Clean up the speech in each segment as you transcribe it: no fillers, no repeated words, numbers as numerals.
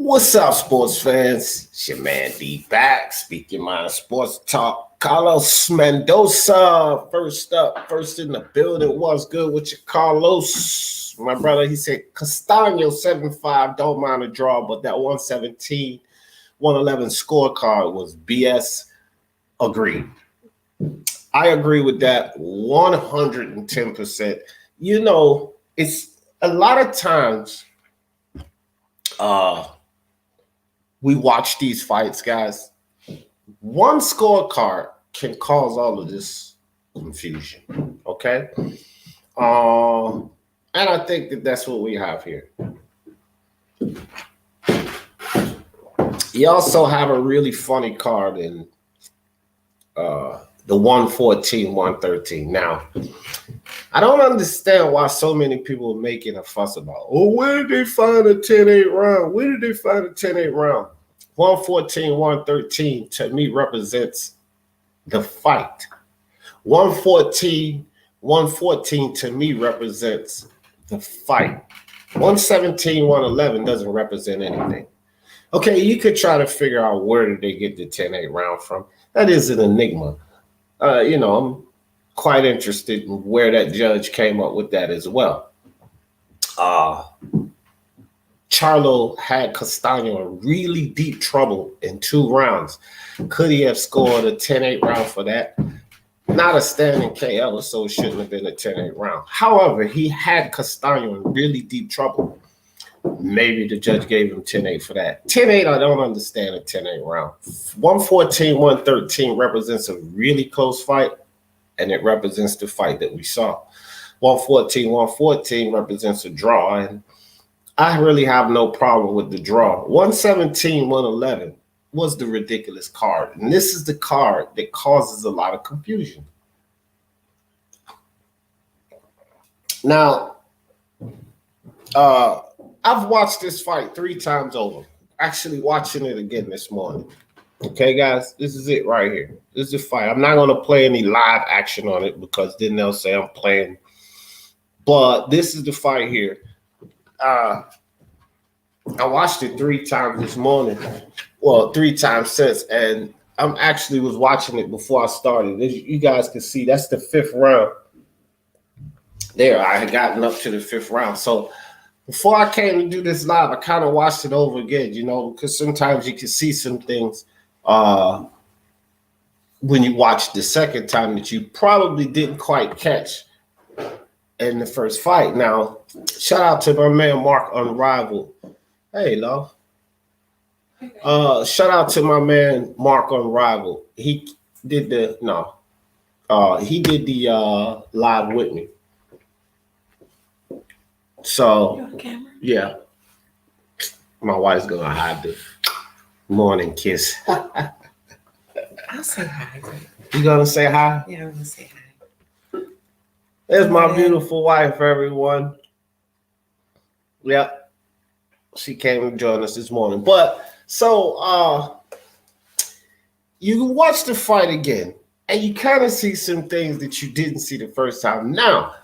What's up, sports fans? It's your man D back, speaking my sports talk. Carlos Mendoza, first up, first in the building. What's good with you, Carlos? My brother, he said Castano 7-5, don't mind a draw, but that 117, 111 scorecard was BS. Agreed. I agree with that 110%. You know, it's a lot of times we watch these fights, guys. One scorecard can cause all of this confusion, okay? And I think that that's what we have here. You also have a really funny card in the 114, 113. Now, I don't understand why so many people are making a fuss about, oh, where did they find a 10-8 round? Where did they find a 10-8 round? 114, 113 to me represents the fight. 114, 114 to me represents the fight. 117, 111 doesn't represent anything. Okay, you could try to figure out where did they get the 10-8 round from. That is an enigma. I'm quite interested in where that judge came up with that as well. Charlo had Castano in really deep trouble in 2 rounds. Could he have scored a 10-8 round for that? Not a standing KO, so it shouldn't have been a 10-8 round. However, he had Castano in really deep trouble. Maybe the judge gave him 10-8 for that. 10-8, I don't understand a 10-8 round. 114, 113 represents a really close fight, and it represents the fight that we saw. 114, 114 represents a draw, and I really have no problem with the draw. 117, 111 was the ridiculous card, and this is the card that causes a lot of confusion. Now, I've watched this fight 3 times over. Actually watching it again this morning. Okay, guys, this is it right here. This is the fight. I'm not going to play any live action on it because then they'll say I'm playing. But this is the fight here. I watched it 3 times this morning. Well, 3 times since. And I'm actually was watching it before I started. As you guys can see, that's the 5th round. There, I had gotten up to the 5th round. So before I came to do this live, I kind of watched it over again, because sometimes you can see some things when you watch the second time that you probably didn't quite catch in the first fight. Now, shout out to my man Mark Unrivaled. Hey, love. Shout out to my man Mark Unrivaled. He did the live with me. So, yeah, my wife's going to hide the morning kiss. I'll say hi. You going to say hi? Yeah, I'm going to say hi. There's my beautiful wife, everyone. Yep. She came and joined us this morning. But, so, you watch the fight again, and you kind of see some things that you didn't see the first time. Now,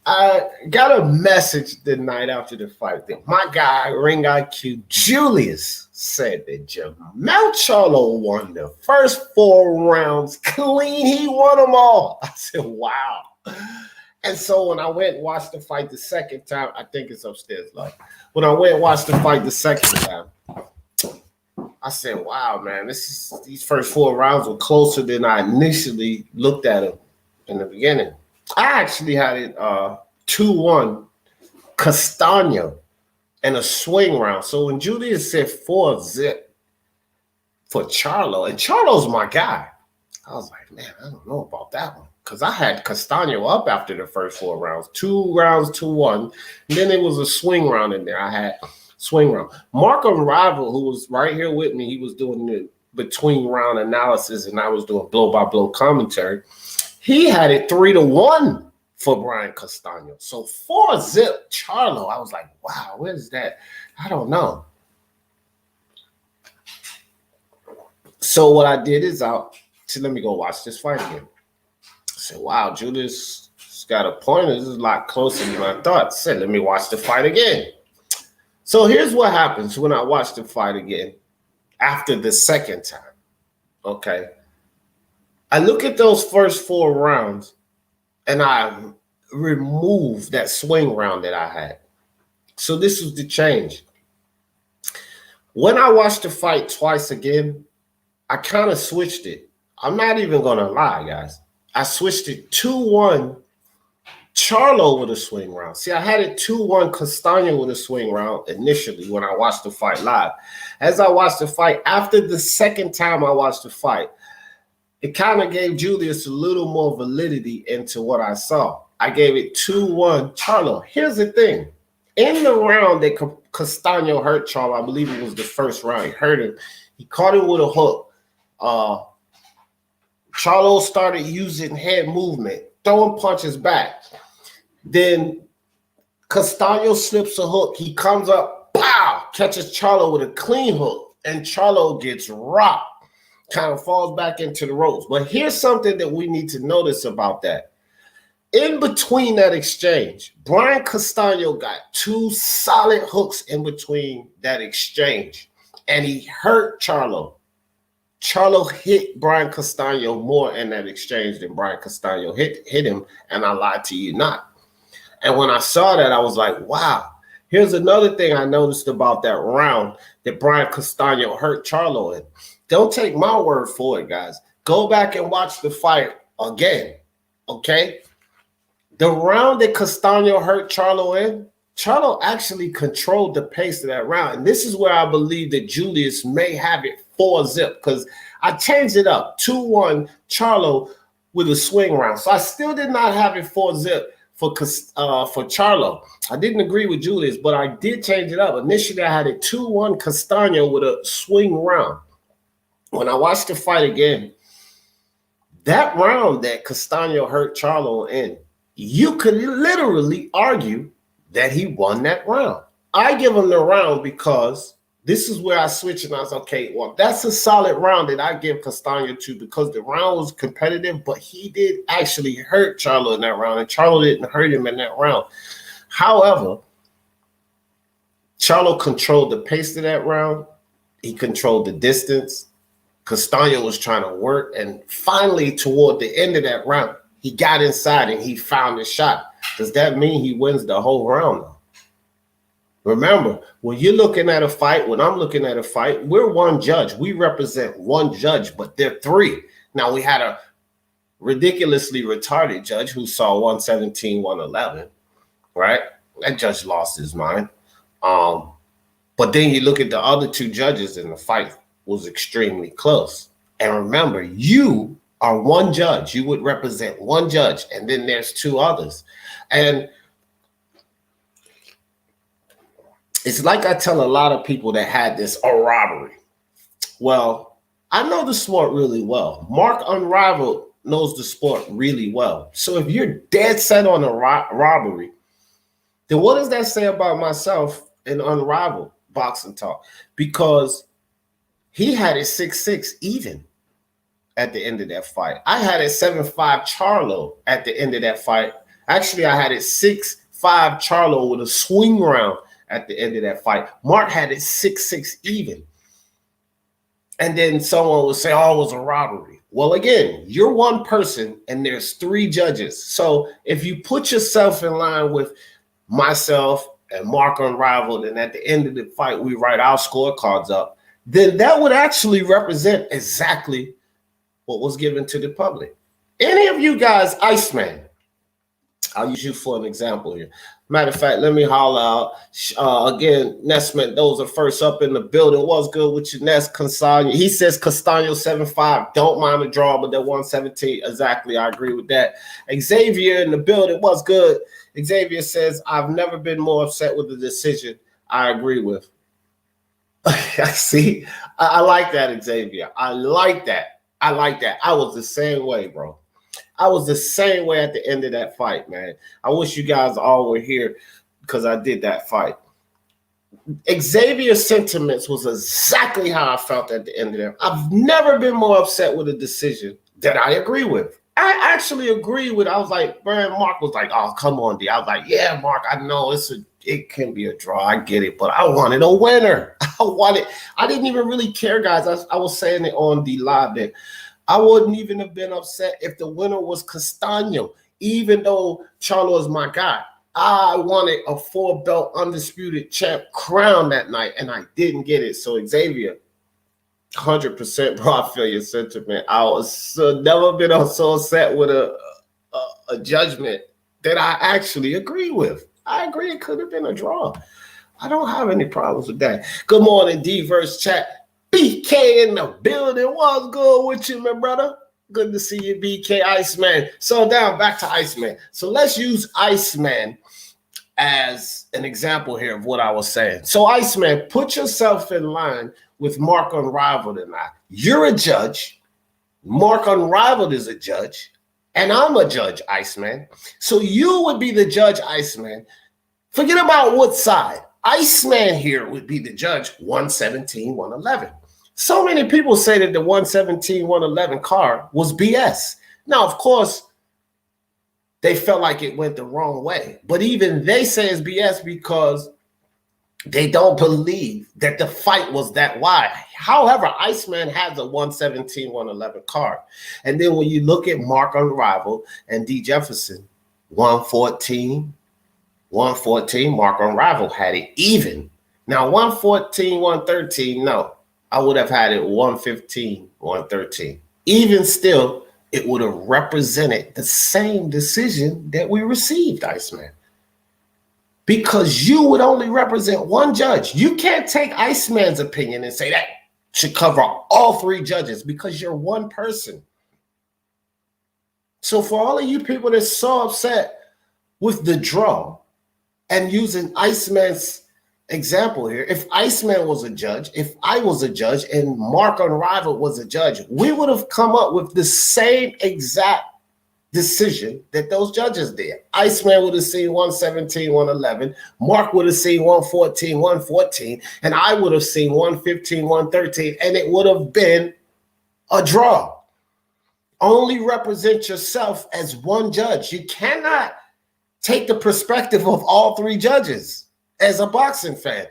I got a message the night after the fight that my guy, Ring IQ Julius, said that Jermell Charlo won the first 4 rounds clean. He won them all. I said, wow. And so when I went and watched the fight the second time, I think it's upstairs, like when I went and watched the fight the second time, I said, wow, man, these first 4 rounds were closer than I initially looked at them in the beginning. I actually had it 2-1 Castano in a swing round. So when Julius said 4-0 for Charlo, and Charlo's my guy, I was like, man, I don't know about that one. Because I had Castano up after the first 4 rounds. 2 rounds, 2-1. And then there was a swing round in there. I had swing round. Mark Unrivaled, who was right here with me, he was doing the between round analysis, and I was doing blow-by-blow commentary. He had it 3-1 for Brian Castano. So 4-0 Charlo. I was like, wow, where's that? I don't know. So what I did is let me go watch this fight again. I said, wow, Julius got a point. This is a lot closer than I thought. I said, let me watch the fight again. So here's what happens when I watch the fight again after the second time. Okay. I look at those first 4 rounds and I remove that swing round that I had. So this was the change. When I watched the fight twice again, I kind of switched it. I'm not even going to lie, guys. I switched it 2-1 Charlo with a swing round. See, I had it 2-1 Castano with a swing round initially when I watched the fight live. As I watched the fight, after the second time I watched the fight, it kind of gave Julius a little more validity into what I saw. I gave it 2-1 Charlo. Here's the thing. In the round that Castano hurt Charlo, I believe it was the first round, he hurt him. He caught him with a hook. Charlo started using head movement, throwing punches back. Then Castano slips a hook. He comes up, pow, catches Charlo with a clean hook, and Charlo gets rocked, kind of falls back into the ropes. But here's something that we need to notice about that. In between that exchange, Brian Castano got 2 solid hooks in between that exchange, and he hurt Charlo. Charlo hit Brian Castano more in that exchange than Brian Castano hit him, and I lied to you not. And when I saw that, I was like, wow. Here's another thing I noticed about that round that Brian Castano hurt Charlo in. Don't take my word for it, guys. Go back and watch the fight again, okay? The round that Castano hurt Charlo in, Charlo actually controlled the pace of that round. And this is where I believe that Julius may have it 4-zip, because I changed it up, 2-1 Charlo with a swing round. So I still did not have it 4-zip for Charlo. I didn't agree with Julius, but I did change it up. Initially, I had it 2-1 Castano with a swing round. When I watched the fight again, that round that Castano hurt Charlo in, you could literally argue that he won that round. I give him the round because this is where I switch and I was okay, well, that's a solid round that I give Castano to because the round was competitive, but he did actually hurt Charlo in that round, and Charlo didn't hurt him in that round. However, Charlo controlled the pace of that round. He controlled the distance. Castano was trying to work, and finally, toward the end of that round, he got inside and he found his shot. Does that mean he wins the whole round, though? Remember, when you're looking at a fight, when I'm looking at a fight, we're one judge. We represent one judge, but they're 3. Now, we had a ridiculously retarded judge who saw 117, 111, right? That judge lost his mind. But then you look at the other 2 judges and the fight was extremely close. And remember, you are one judge. You would represent one judge, and then there's 2 others. And it's like I tell a lot of people that had this, a robbery. Well, I know the sport really well. Mark Unrivaled knows the sport really well. So if you're dead set on a robbery, then what does that say about myself in Unrivaled Boxing Talk? Because he had it 6-6 even at the end of that fight. I had it 7-5 Charlo at the end of that fight. Actually, I had it 6-5 Charlo with a swing round at the end of that fight. Mark had it 6-6 even. And then someone would say, oh, it was a robbery. Well, again, you're one person and there's 3 judges. So if you put yourself in line with myself and Mark Unrivaled, and at the end of the fight, we write our scorecards up, then that would actually represent exactly what was given to the public. Any of you guys, Iceman, I'll use you for an example here. Matter of fact, let me holler out. Again, Ness Mendoza first up in the building. What's good with you, Ness Castano? He says Castano 7-5. Don't mind the draw, but that 117. Exactly, I agree with that. Xavier in the building. What's good? Xavier says, I've never been more upset with the decision. I agree with. See, I like that, Xavier. I like that. I was the same way, bro. I was the same way at the end of that fight, man. I wish you guys all were here because I did that fight. Xavier's sentiments was exactly how I felt at the end of that. I've never been more upset with a decision that I agree with. I actually agree with. I was like, man, Mark was like, oh, come on, D. I was like, yeah, Mark, I know it's a it can be a draw. I get it, but I wanted a winner. I didn't even really care, guys. I was saying it on the live that I wouldn't even have been upset if the winner was Castano, even though Charlo is my guy. I wanted a 4-belt undisputed champ crown that night, and I didn't get it. So Xavier, 100%, bro. I feel your sentiment. I was never been so upset with a judgment that I actually agree with. I agree it could have been a draw. I don't have any problems with that. Good morning, D-Verse chat. BK in the building. What's good with you, my brother? Good to see you, BK Iceman. So now back to Iceman. So let's use Iceman as an example here of what I was saying. So Iceman, put yourself in line with Mark Unrivaled and I. You're a judge. Mark Unrivaled is a judge. And I'm a judge, Iceman. So you would be the judge, Iceman. Forget about what side. Iceman here would be the judge, 117, 111. So many people say that the 117, 111 card was BS. Now, of course, they felt like it went the wrong way. But even they say it's BS because they don't believe that the fight was that wide. However, Iceman has a 117, 111 card. And then when you look at Mark Unrivaled and D. Jefferson, 114, Mark Unrivaled had it even. Now, 114, 113, no. I would have had it 115, 113. Even still, it would have represented the same decision that we received, Iceman. Because you would only represent one judge. You can't take Iceman's opinion and say that should cover all three judges because you're one person. So for all of you people that's so upset with the draw and using Iceman's example here, if Iceman was a judge, if I was a judge, and Mark Unrivaled was a judge, we would have come up with the same exact decision that those judges did. Iceman would have seen 117, 111. Mark would have seen 114, 114. And I would have seen 115, 113. And it would have been a draw. Only represent yourself as one judge. You cannot take the perspective of all three judges as a boxing fan.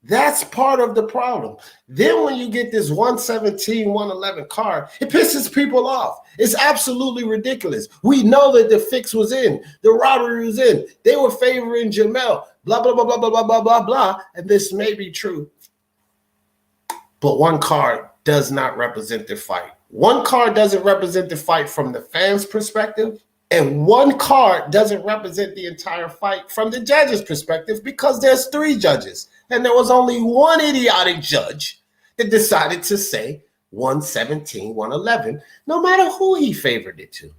That's part of the problem. Then when you get this 117, 111 card, it pisses people off. It's absolutely ridiculous. We know that the fix was in. The robbery was in. They were favoring Jermell. Blah, blah, blah, blah, blah, blah, blah, blah, blah. And this may be true. But one card does not represent the fight. One card doesn't represent the fight from the fans' perspective. And one card doesn't represent the entire fight from the judge's perspective because there's three judges. And there was only one idiotic judge that decided to say 117, 111, no matter who he favored it to.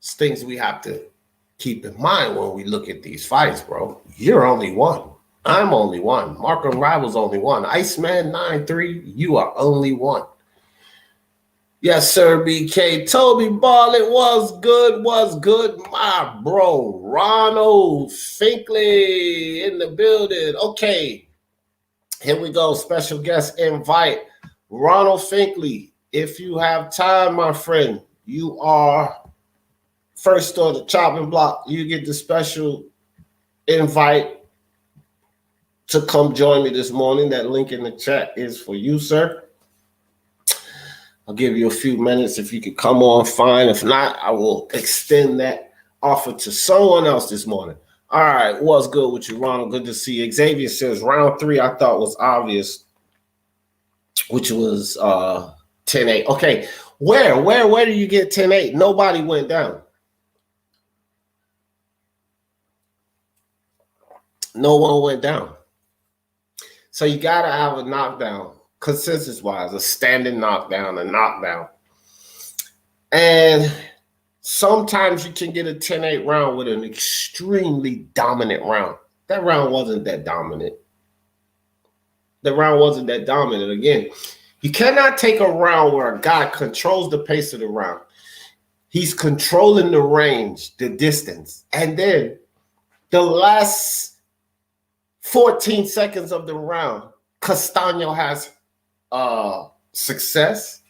It's things we have to keep in mind when we look at these fights, bro. You're only one. I'm only one. Mark Unrival's only one. Iceman 9-3, you are only one. Yes, sir, BK. Toby Barlett was good, my bro. Ronald Finkley in the building. Okay, here we go. Special guest invite. Ronald Finkley, if you have time, my friend, you are first on the chopping block. You get the special invite to come join me this morning. That link in the chat is for you, sir. I'll give you a few minutes. If you could come on, fine. If not, I will extend that offer to someone else this morning. All right, what's good with you, Ronald? Good to see you. Xavier says round 3 I thought was obvious, which was 10-8. Okay, where do you get 10-8? Nobody went down. No one went down. So you got to have a knockdown. Consensus-wise, a standing knockdown, a knockdown. And sometimes you can get a 10-8 round with an extremely dominant round. That round wasn't that dominant. The round wasn't that dominant. Again, you cannot take a round where a guy controls the pace of the round. He's controlling the range, the distance. And then the last 14 seconds of the round, Castano has success,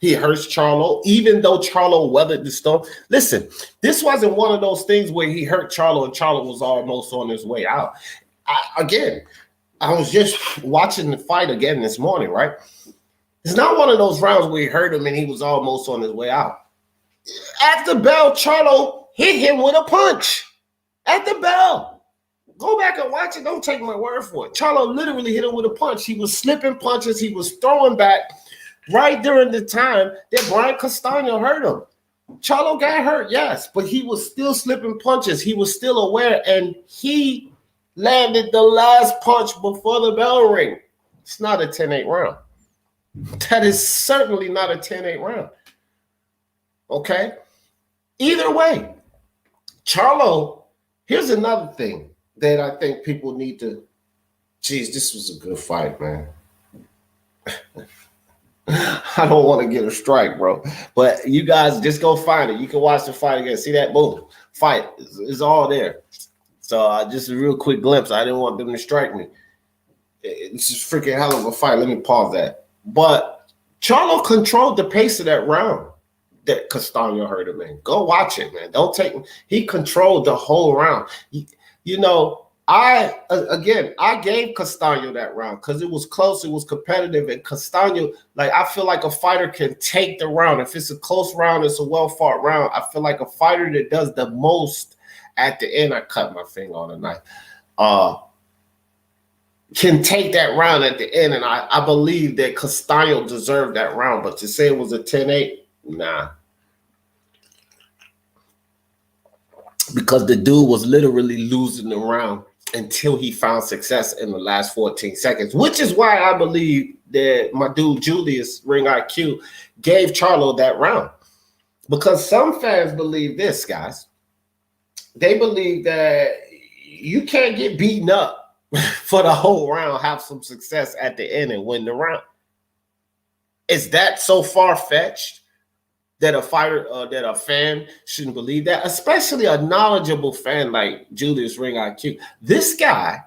He hurts Charlo, even though Charlo weathered the storm. Listen, this wasn't one of those things where he hurt Charlo and Charlo was almost on his way out. I was just watching the fight again this morning, right? It's not one of those rounds where he hurt him and he was almost on his way out. At the bell, Charlo hit him with a punch. At the bell. Go back and watch it. Don't take my word for it. Charlo literally hit him with a punch. He was slipping punches. He was throwing back right during the time that Brian Castano hurt him. Charlo got hurt, yes, but he was still slipping punches. He was still aware, and he landed the last punch before the bell ring. It's not a 10-8 round. That is certainly not a 10-8 round. Okay? Either way, Charlo, here's another thing that I think people need to, geez, this was a good fight, man. I don't want to get a strike, bro. But you guys just go find it. You can watch the fight again. See that? Boom. Fight is all there. So just a real quick glimpse. I didn't want them to strike me. It's just freaking hell of a fight. Let me pause that. But Charlo controlled the pace of that round that Castano hurt him in. Go watch it, man. Don't take him. He controlled the whole round. You know, I gave Castano that round because it was close, it was competitive, and Castano, like, I feel like a fighter can take the round. If it's a close round, it's a well-fought round. I feel like a fighter that does the most at the end, I cut my finger on a knife, can take that round at the end, and I believe that Castano deserved that round, but to say it was a 10-8, nah. Because the dude was literally losing the round until he found success in the last 14 seconds, which is why I believe that my dude Julius Ring IQ gave Charlo that round. Because some fans believe this, guys. They believe that you can't get beaten up for the whole round, have some success at the end, and win the round. Is that so far-fetched that a fighter, that a fan shouldn't believe that? Especially a knowledgeable fan like Julius Ring IQ. This guy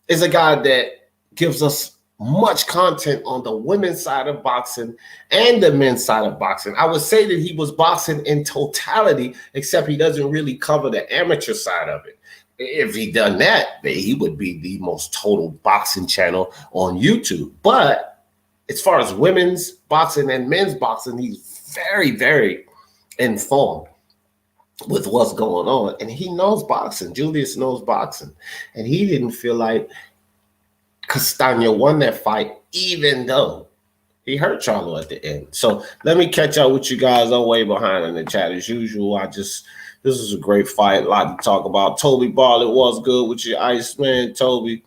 is a guy that gives us much content on the women's side of boxing and the men's side of boxing. I would say that he was boxing in totality, except he doesn't really cover the amateur side of it. If he done that, he would be the most total boxing channel on YouTube. But as far as women's boxing and men's boxing, he's very, very informed with what's going on. And he knows boxing. Julius knows boxing. And he didn't feel like Castano won that fight, even though he hurt Charlo at the end. So let me catch up with you guys. I'm way behind in the chat as usual. This is a great fight. A lot to talk about. Toby Barlett was good with your Iceman. Toby.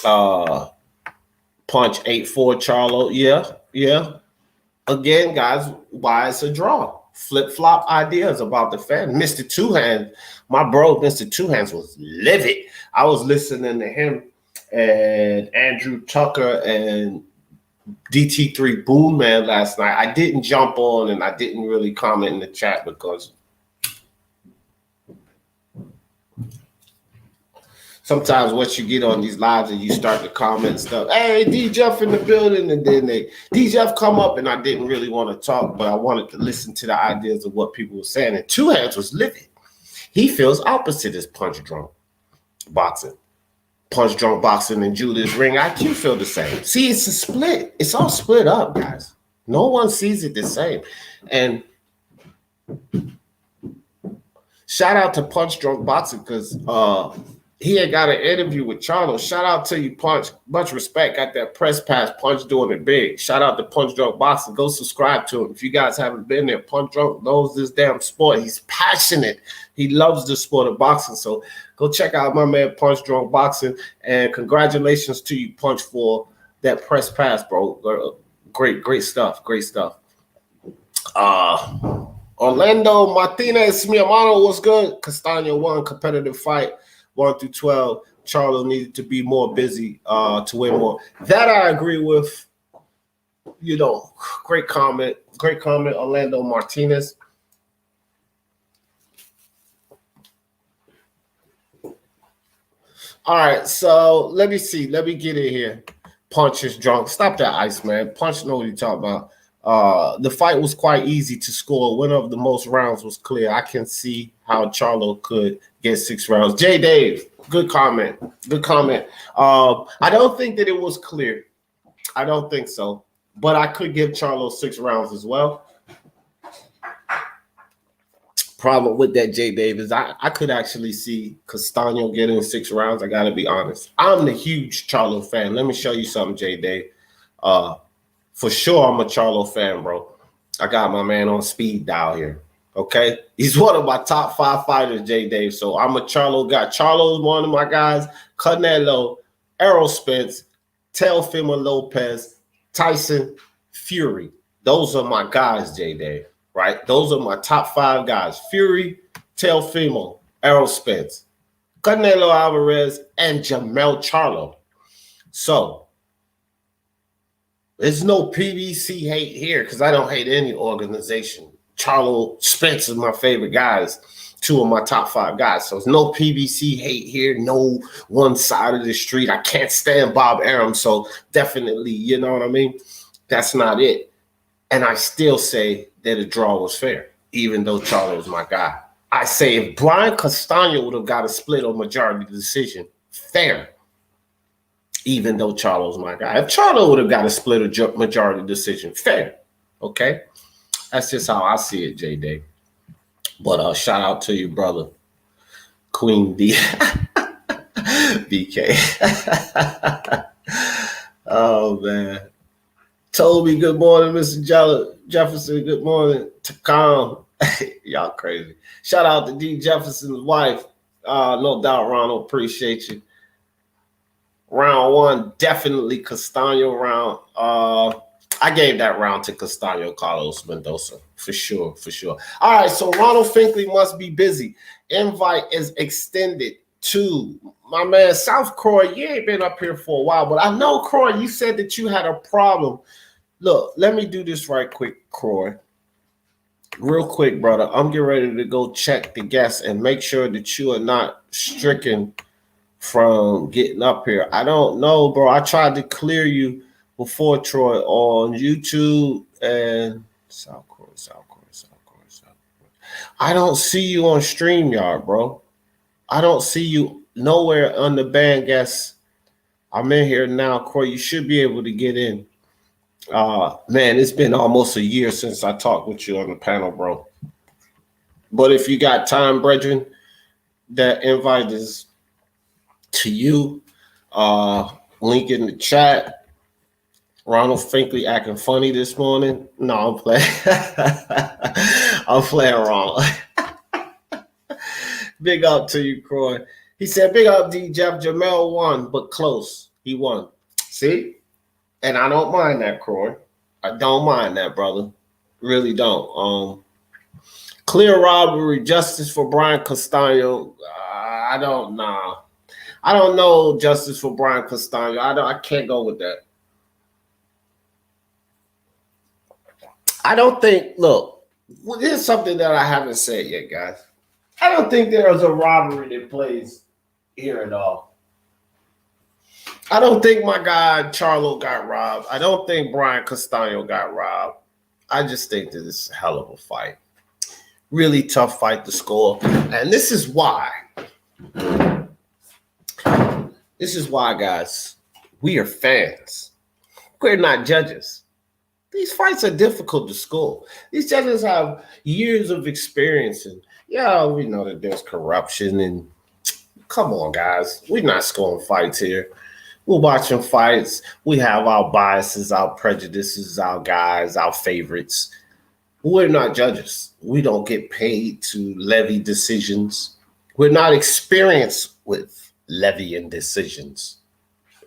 Punch 8-4 Charlo. Yeah. Again, guys, why it's a draw? Flip-flop ideas about the fan. Mr. Two Hands, my bro, Mr. Two Hands was livid. I was listening to him and Andrew Tucker and DT3 Boom Man last night. I didn't jump on and I didn't really comment in the chat because sometimes once you get on these lives and you start to comment stuff, hey, D Jeff in the building, and then D Jeff come up and I didn't really want to talk, but I wanted to listen to the ideas of what people were saying. And Two Hands was livid. He feels opposite as punch drunk boxing. Punch drunk boxing and Julius Ring IQ feel the same. See, it's a split. It's all split up, guys. No one sees it the same. And shout out to Punch Drunk Boxing because he had got an interview with Charlo. Shout out to you, Punch. Much respect. Got that press pass. Punch doing it big. Shout out to Punch Drunk Boxing. Go subscribe to him. If you guys haven't been there, Punch Drunk knows this damn sport. He's passionate. He loves the sport of boxing. So go check out my man, Punch Drunk Boxing. And congratulations to you, Punch, for that press pass, bro. Great stuff. Great stuff. Orlando Martinez, mi hermano, was good. Castano won competitive fight. 1 through 12, Charlo needed to be more busy to win more. That I agree with. You know, great comment, Orlando Martinez. All right, so let me see. Let me get in here. Punch is drunk. Stop that ice, man. Punch know what you talking about. The fight was quite easy to score. Winner of the most rounds was clear. I can see how Charlo could get 6 rounds. J. Dave, good comment. Good comment. I don't think that it was clear. I don't think so. But I could give Charlo 6 rounds as well. Problem with that, J. Dave, is I could actually see Castano getting 6 rounds. I got to be honest. I'm the huge Charlo fan. Let me show you something, J. Dave. For sure, I'm a Charlo fan, bro. I got my man on speed dial here. Okay, he's one of my top 5 fighters, J. Dave. So I'm a Charlo guy. Charlo is one of my guys. Canelo, Errol Spence, Teofimo Lopez, Tyson, Fury. Those are my guys, J. Dave. Right? Those are my top 5 guys. Fury, Teofimo, Errol Spence, Canelo Alvarez, and Jermell Charlo. So there's no PBC hate here because I don't hate any organization. Charlo, Spence is my favorite guys, 2 of my top 5 guys. So there's no PBC hate here, no one side of the street. I can't stand Bob Arum, so definitely, you know what I mean? That's not it. And I still say that a draw was fair, even though Charlo is my guy. I say if Brian Castano would have got a split or majority decision, fair. Even though Charlo's my guy. If Charlo would have got a split or majority decision, fair. Okay? That's just how I see it, J. Day. But shout out to you, brother. Queen D. BK. Oh, man. Toby, good morning. Mr. Jefferson, good morning. Takam. Y'all crazy. Shout out to D. Jefferson's wife. No doubt, Ronald. Appreciate you. Round 1, definitely Castano round. I gave that round to Castano Carlos Mendoza for sure, for sure. All right, so Ronald Finkley must be busy. Invite is extended to my man South Croy. You ain't been up here for a while, but I know, Croy, you said that you had a problem. Look, let me do this right quick, Croy. Real quick, brother. I'm getting ready to go check the guests and make sure that you are not stricken from getting up here. I don't know, bro. I tried to clear you before, Troy, on YouTube and South Korea. I don't see you on StreamYard, bro. I don't see you nowhere on the band guests. I'm in here now, Corey. You should be able to get in. Man, it's been almost a year since I talked with you on the panel, bro. But if you got time, brethren, that invite is to you. Link in the chat. Ronald Finkley acting funny this morning. No, I'm playing. I'm playing Ronald. Big up to you, Croy. He said, big up, D. Jeff. Jermell won, but close. He won. See? And I don't mind that, Croy. I don't mind that, brother. Really don't. Clear robbery, justice for Brian Castano. I don't know. I don't know justice for Brian Castano. I can't go with that. I don't think, look, here's something that I haven't said yet, guys. I don't think there is a robbery that plays here at all. I don't think my guy Charlo got robbed. I don't think Brian Castano got robbed. I just think that it's a hell of a fight. Really tough fight to score. And this is why. This is why, guys, we are fans. We're not judges. These fights are difficult to score. These judges have years of experience. And, yeah, we know that there's corruption. And come on, guys. We're not scoring fights here. We're watching fights. We have our biases, our prejudices, our guys, our favorites. We're not judges. We don't get paid to levy decisions. We're not experienced with levying decisions.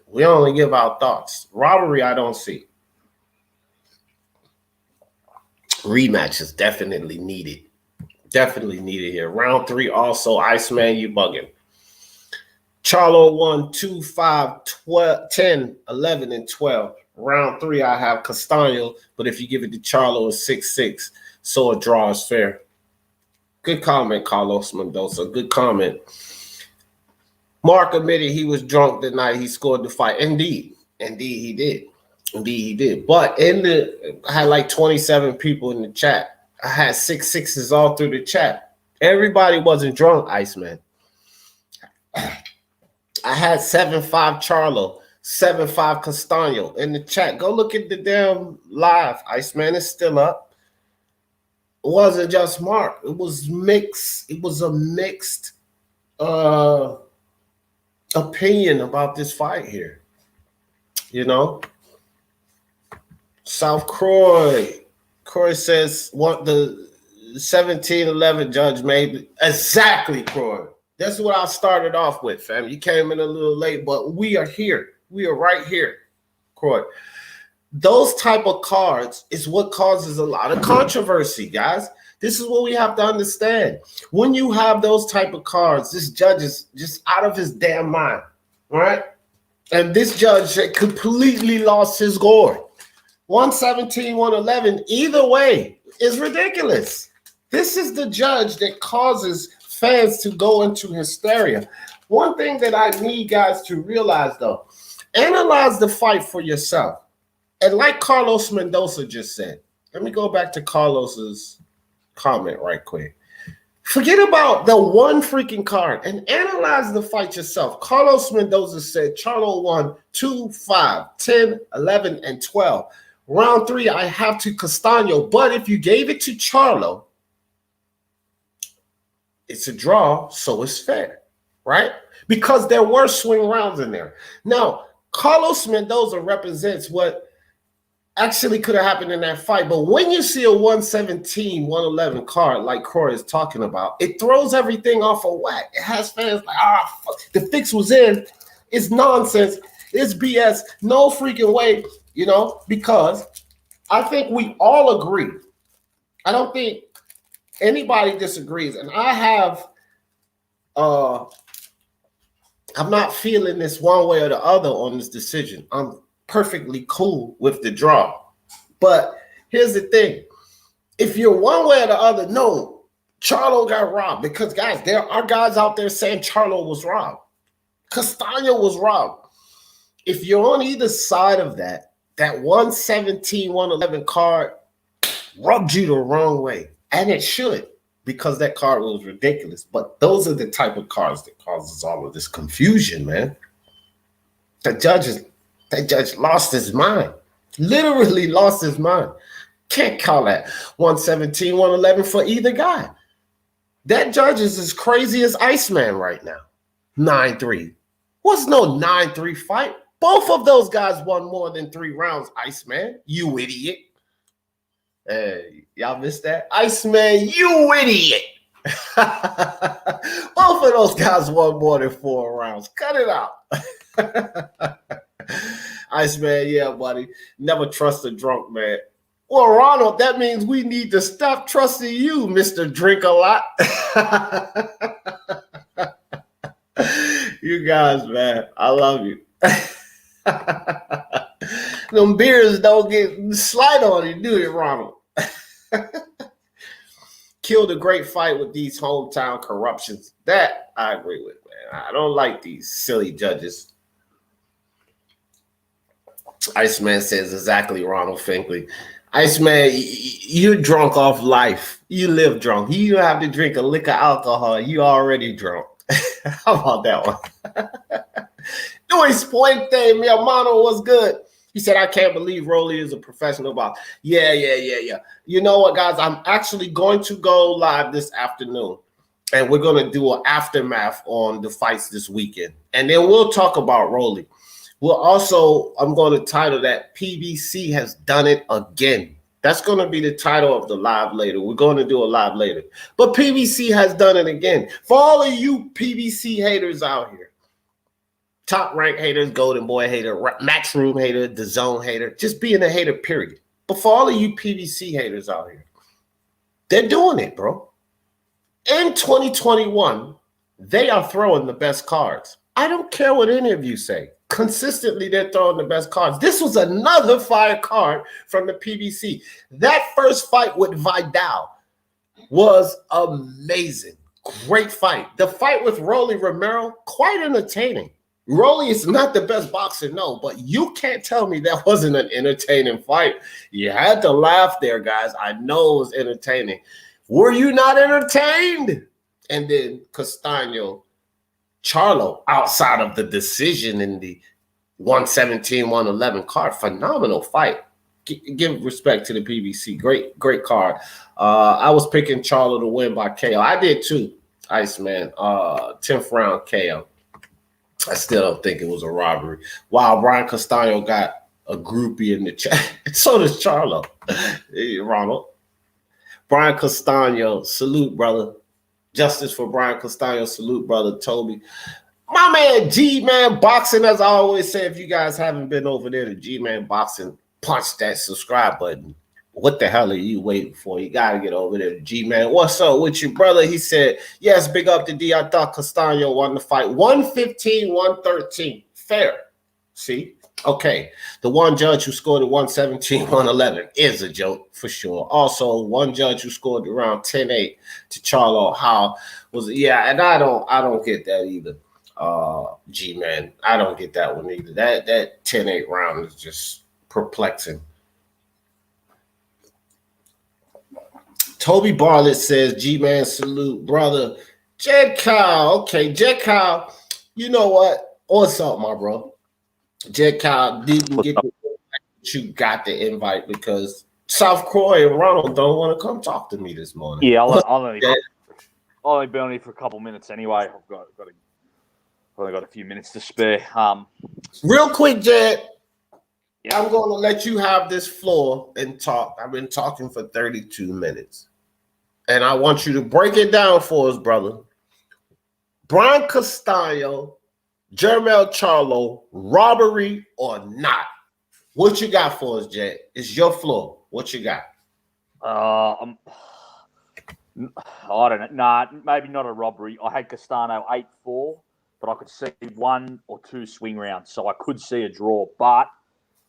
We only give our thoughts. Robbery, I don't see. Rematch is definitely needed. Definitely needed here. Round 3 also, Iceman, you bugging. Charlo won 2, 5, 12, 10, 11, and 12. Round 3, I have Castano, but if you give it to Charlo, it's 6-6. So a draw is fair. Good comment, Carlos Mendoza. Good comment. Mark admitted he was drunk the night he scored the fight. Indeed. Indeed, he did. Indeed, he did. But I had like 27 people in the chat. I had 6 sixes all through the chat. Everybody wasn't drunk, Iceman. I had 7-5 Charlo, 7-5 Castano in the chat. Go look at the damn live, Iceman. It's still up. It wasn't just Mark. It was mixed. It was a mixed opinion about this fight here. You know? South Croy. Croy says what the 17-11 judge made. Exactly, Croy. That's what I started off with, fam. You came in a little late, but we are here. We are right here, Croy. Those type of cards is what causes a lot of controversy, guys. This is what we have to understand. When you have those type of cards, this judge is just out of his damn mind, right? And this judge completely lost his gourd. 117, 111, either way is ridiculous. This is the judge that causes fans to go into hysteria. One thing that I need guys to realize, though, analyze the fight for yourself. And like Carlos Mendoza just said, let me go back to Carlos's comment right quick. Forget about the one freaking card and analyze the fight yourself. Carlos Mendoza said Charlo won 2-5, 10, 11, and 12. Round 3, I have to Castano, but if you gave it to Charlo, it's a draw, so it's fair, right? Because there were swing rounds in there. Now, Carlos Mendoza represents what actually could have happened in that fight, but when you see a 117, 111 card like Croy is talking about, it throws everything off of whack. It has fans like, fuck, the fix was in. It's nonsense. It's BS. No freaking way, you know, because I think we all agree. I don't think anybody disagrees, and I have I'm not feeling this one way or the other on this decision. I'm perfectly cool with the draw. But here's the thing. If you're one way or the other, no, Charlo got robbed, because guys, there are guys out there saying Charlo was robbed. Castano was robbed. If you're on either side of that 117, 111 card rubbed you the wrong way. And it should, because that card was ridiculous. But those are the type of cards that causes all of this confusion, man. That judge lost his mind. Literally lost his mind. Can't call that 117, 111 for either guy. That judge is as crazy as Iceman right now. 9-3. Was no 9-3 fight. Both of those guys won more than 3 rounds, Iceman. You idiot. Hey, y'all missed that? Iceman, you idiot. Both of those guys won more than 4 rounds. Cut it out. Iceman, yeah, buddy. Never trust a drunk man. Well, Ronald, that means we need to stop trusting you, Mr. Drink a Lot. You guys, man, I love you. Them beers don't get slide on you, do it, Ronald? Killed a great fight with these hometown corruptions. That I agree with, man. I don't like these silly judges. Iceman says exactly, Ronald Finkley. Iceman, you're drunk off life. You live drunk. You don't have to drink a lick of alcohol. You already drunk. How about that one? Luis Puente, mi hermano, was good. He said, I can't believe Rolly is a professional boxer. Yeah. You know what, guys? I'm actually going to go live this afternoon, and we're going to do an aftermath on the fights this weekend. And then we'll talk about Rolly. I'm going to title that PBC has done it again. That's going to be the title of the live later. We're going to do a live later. But PBC has done it again. For all of you PBC haters out here, Top Rank haters, Golden Boy hater, Matchroom hater, The Zone hater, just being a hater, period. But for all of you PBC haters out here, they're doing it, bro. In 2021, they are throwing the best cards. I don't care what any of you say. Consistently, they're throwing the best cards. This was another fire card from the PBC. That first fight with Vidal was amazing. Great fight. The fight with Rolly Romero, quite entertaining. Rolly is not the best boxer, no, but you can't tell me that wasn't an entertaining fight. You had to laugh there, guys. I know it was entertaining. Were you not entertained? And then Castano Charlo, outside of the decision in the 117-111 card, phenomenal fight. Give respect to the PBC. Great card. I was picking Charlo to win by KO. I did too, Iceman. 10th round KO. I still don't think it was a robbery. Wow, Brian Castano got a groupie in the chat. So does Charlo. Hey, Ronald. Brian Castano, salute, brother. Justice for Brian Castano, salute, brother Toby. My man G-Man Boxing, as I always say, if you guys haven't been over there to G-Man Boxing, punch that subscribe button. What the hell are you waiting for? You got to get over there to G-Man. What's up with you, brother? He said, yes, big up to D. I thought Castano won the fight. 115-113. Fair. See? Okay. The one judge who scored at 117-111 is a joke for sure. Also, one judge who scored around 10-8 to Charlo Howe was, yeah, and I don't get that either. G-Man, I don't get that one either. That 10-8 round is just perplexing. Toby Bartlett says, G-Man, salute, brother. Jed Kyle. Okay, Jed Kyle, you know what? What's up, my bro? Jed Kyle didn't get the invite. You got the invite because South Croy and Ronald don't want to come talk to me this morning. Yeah, I'll only be on here for a couple minutes anyway. I've only got a few minutes to spare. Real quick, Jed. Yeah. I'm going to let you have this floor and talk. I've been talking for 32 minutes. And I want you to break it down for us, brother. Brian Castano, Jermell Charlo, robbery or not? What you got for us, Jed? It's your floor. What you got? I don't know. Nah, maybe not a robbery. I had Castano 8-4, but I could see 1 or 2 swing rounds, so I could see a draw. But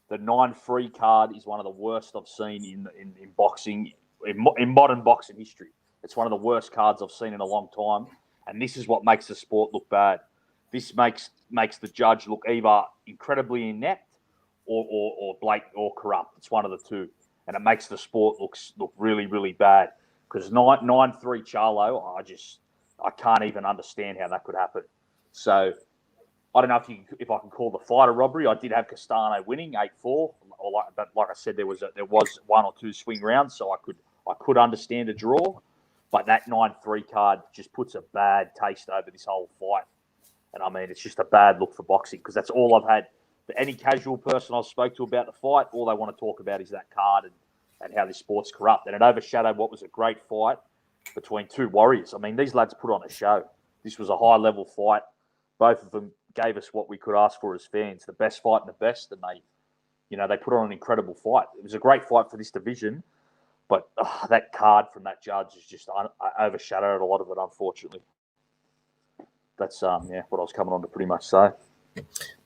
the 9-3 card is one of the worst I've seen in boxing, in modern boxing history. It's one of the worst cards I've seen in a long time, and this is what makes the sport look bad. This makes the judge look either incredibly inept or blatant or corrupt. It's one of the two, and it makes the sport look really, really bad. Because 9-3 Charlo, I can't even understand how that could happen. So I don't know if I can call the fight a robbery. I did have Castano winning 8-4, but like I said, there was 1 or 2 swing rounds, so I could understand a draw. But that 9-3 card just puts a bad taste over this whole fight. And I mean, it's just a bad look for boxing because that's all I've had. For any casual person I spoke to about the fight, all they want to talk about is that card and how this sport's corrupt. And it overshadowed what was a great fight between 2 warriors. I mean, these lads put on a show. This was a high-level fight. Both of them gave us what we could ask for as fans, the best fight and the best, and they put on an incredible fight. It was a great fight for this division, but that card from that judge is just overshadowed a lot of it, unfortunately. That's what I was coming on to pretty much say.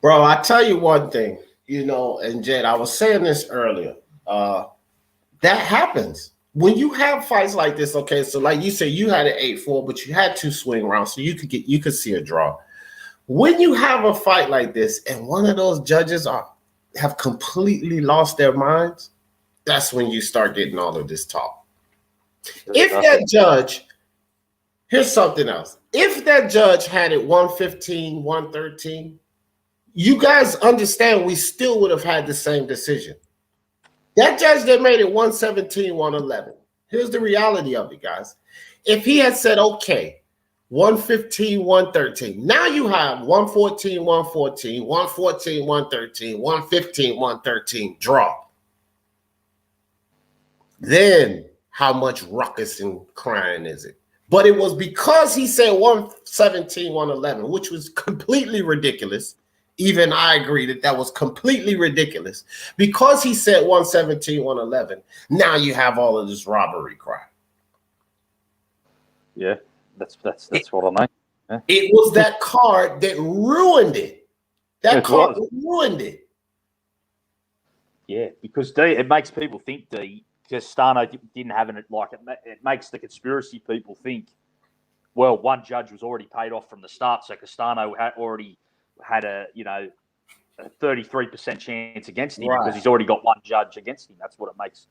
Bro, I tell you one thing, and Jed, I was saying this earlier. That happens. When you have fights like this, okay, so like you said, you had an 8-4, but you had 2 swing rounds, so you could see a draw. When you have a fight like this and one of those judges have completely lost their minds, that's when you start getting all of this talk. If that judge, here's something else. If that judge had it 115, 113, you guys understand we still would have had the same decision. That judge that made it 117, 111. Here's the reality of it, guys. If he had said, okay, 115, 113. Now you have 114, 114, 114, 113, 115, 113 draw. Then how much ruckus and crying is it? But it was because he said 117, 111, which was completely ridiculous. Even I agree that was completely ridiculous. Because he said 117, 111, now you have all of this robbery cry. Yeah. That's what I mean. Yeah. It was that card that ruined it. That card ruined it. Yeah, because it makes people think Castano didn't have it like it. It makes the conspiracy people think, well, one judge was already paid off from the start, so Castano had a 33% chance against him Right. because he's already got one judge against him. That's what it makes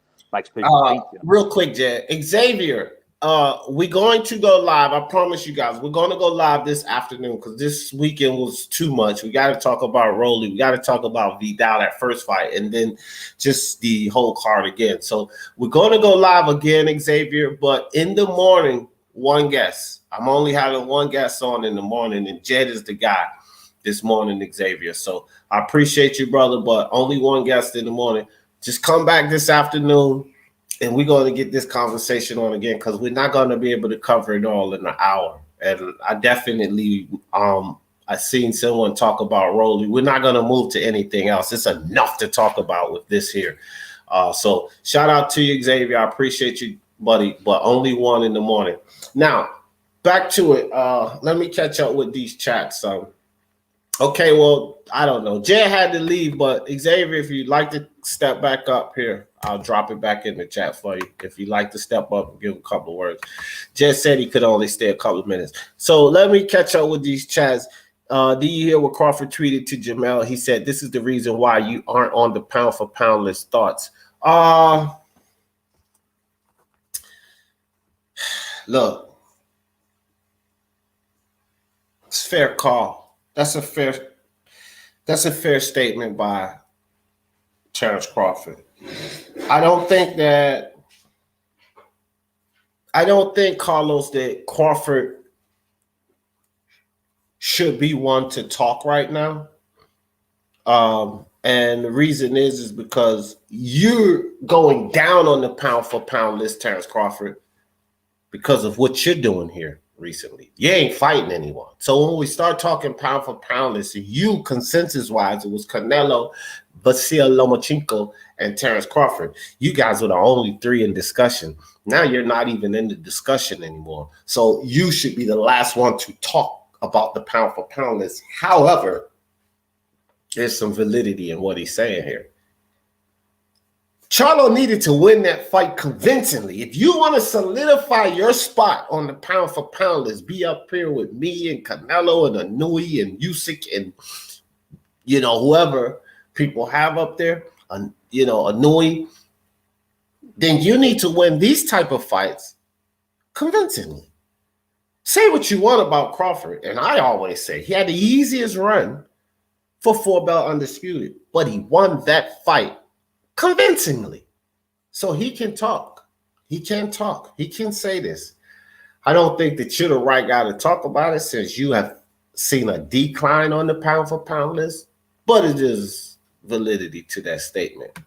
people think. Real quick, Jed. Xavier, we're going to go live. I promise you guys, we're going to go live this afternoon because this weekend was too much. We got to talk about Rolly. We got to talk about Vidal, that first fight, and then just the whole card again. So we're going to go live again, Xavier, but in the morning, one guest. I'm only having one guest on in the morning, and Jed is the guy this morning, Xavier. So I appreciate you, brother, but only one guest in the morning. Just come back this afternoon, and we're going to get this conversation on again because we're not going to be able to cover it all in an hour. And I definitely, I seen someone talk about Rolly. We're not going to move to anything else. It's enough to talk about with this here. So shout out to you, Xavier. I appreciate you, buddy, but only one in the morning. Now, back to it. Let me catch up with these chats. Okay, well, I don't know. Jay had to leave, but Xavier, if you'd like to step back up here, I'll drop it back in the chat for you. If you'd like to step up and give a couple of words. Jay said he could only stay a couple of minutes. So let me catch up with these chats. Do you hear what Crawford tweeted to Jermell? He said, this is the reason why you aren't on the pound for pound list. Thoughts? Look, it's a fair call. That's a fair statement by Terrence Crawford. I don't think, Carlos, that Crawford should be one to talk right now. And the reason is because you're going down on the pound for pound list, Terrence Crawford, because of what you're doing here recently. You ain't fighting anyone. So when we start talking pound for pound list, you consensus-wise, it was Canelo, Vasyl Lomachenko, and Terrence Crawford. You guys were the only three in discussion. Now you're not even in the discussion anymore. So you should be the last one to talk about the pound for pound list. However, there's some validity in what he's saying here. Charlo needed to win that fight convincingly. If you want to solidify your spot on the pound for pound list, be up here with me and Canelo and Anui and Usyk and, whoever people have up there, Anui, then you need to win these type of fights convincingly. Say what you want about Crawford, and I always say he had the easiest run for 4-belt undisputed, but he won that fight convincingly. So he can talk. He can talk. He can say this. I don't think that you're the right guy to talk about it since you have seen a decline on the pound for pound list, but it is validity to that statement.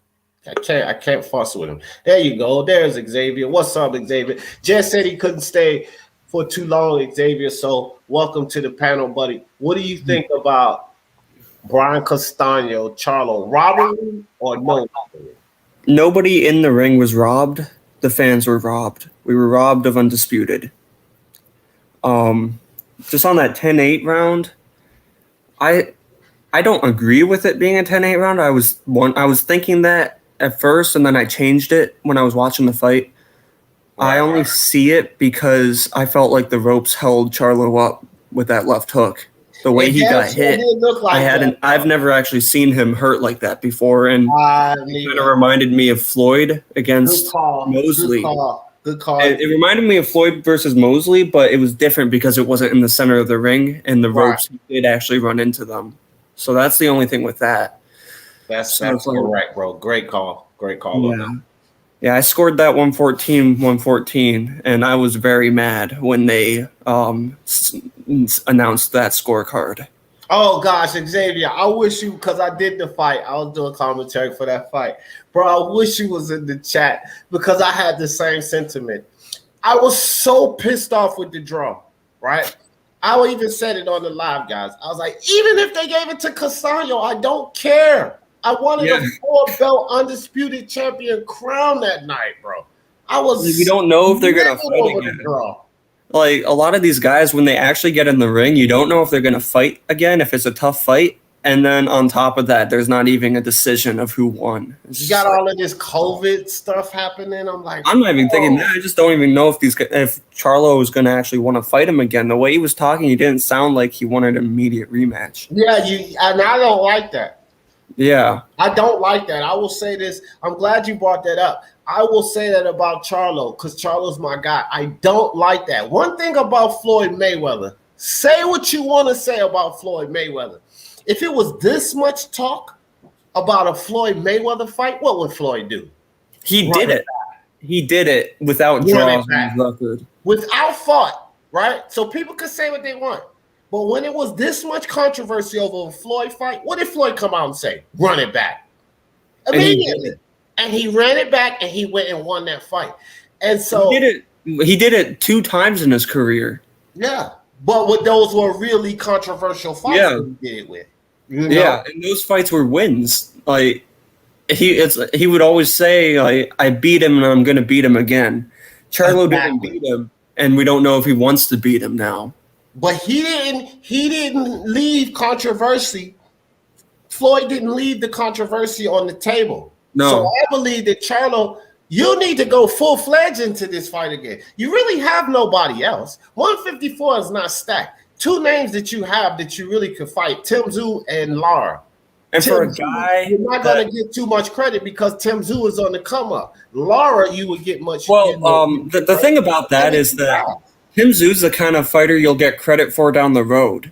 I can't fuss with him. There you go. There's Xavier. What's up, Xavier? Jess said he couldn't stay for too long, Xavier. So welcome to the panel, buddy. What do you think about Brian Castano, Charlo, robbery or no? Nobody in the ring was robbed. The fans were robbed. We were robbed of undisputed. Just on that 10-8 round, I don't agree with it being a 10-8 round. I was thinking that at first, and then I changed it when I was watching the fight. I only see it because I felt like the ropes held Charlo up with that left hook. The way he got hit, I've never actually seen him hurt like that before, and it kind of reminded me of Floyd against Mosley. Good call. It reminded me of Floyd versus Mosley, but it was different because it wasn't in the center of the ring, and the ropes did actually run into them. So that's the only thing with that. That's correct, bro. Great call. Yeah, I scored that 114, and I was very mad when they announced that scorecard. Oh, gosh, Xavier, I wish you, because I did the fight. I was doing commentary for that fight. Bro, I wish you was in the chat because I had the same sentiment. I was so pissed off with the draw, right? I even said it on the live, guys. I was like, even if they gave it to Castano, I don't care. I wanted a 4-belt undisputed champion crown that night, bro. We don't know if they're going to fight again. Like, a lot of these guys, when they actually get in the ring, you don't know if they're going to fight again, if it's a tough fight. And then on top of that, there's not even a decision of who won. You got all of this COVID stuff happening. I'm like, I'm not even thinking that. I just don't even know if Charlo is going to actually want to fight him again. The way he was talking, he didn't sound like he wanted an immediate rematch. Yeah, and I don't like that. Yeah. I don't like that. I will say this. I'm glad you brought that up. I will say that about Charlo because Charlo's my guy. I don't like that. One thing about Floyd Mayweather, say what you want to say about Floyd Mayweather. If it was this much talk about a Floyd Mayweather fight, what would Floyd do? He did it. He did it without draws on his record. Without thought, right? So people could say what they want. But when it was this much controversy over a Floyd fight, what did Floyd come out and say? Run it back. Immediately. And he ran it back and he went and won that fight. And so he did it 2 times in his career. Yeah. But those were really controversial fights that he did it with. You know? Yeah, and those fights were wins. Like he would always say, like, I beat him and I'm gonna beat him again. Charlo didn't beat him, and we don't know if he wants to beat him now. But he didn't leave controversy. Floyd didn't leave the controversy on the table. No. So I believe that Charlo, you need to go full-fledged into this fight again. You really have nobody else. 154 is not stacked. 2 names that you have that you really could fight, Tim Tszyu and Lara. And Tim for a Tszyu, guy, you're not going to get too much credit because Tim Tszyu is on the come up. Lara, you would get much. Well, the thing about that is that Tim Tszyu's the kind of fighter you'll get credit for down the road,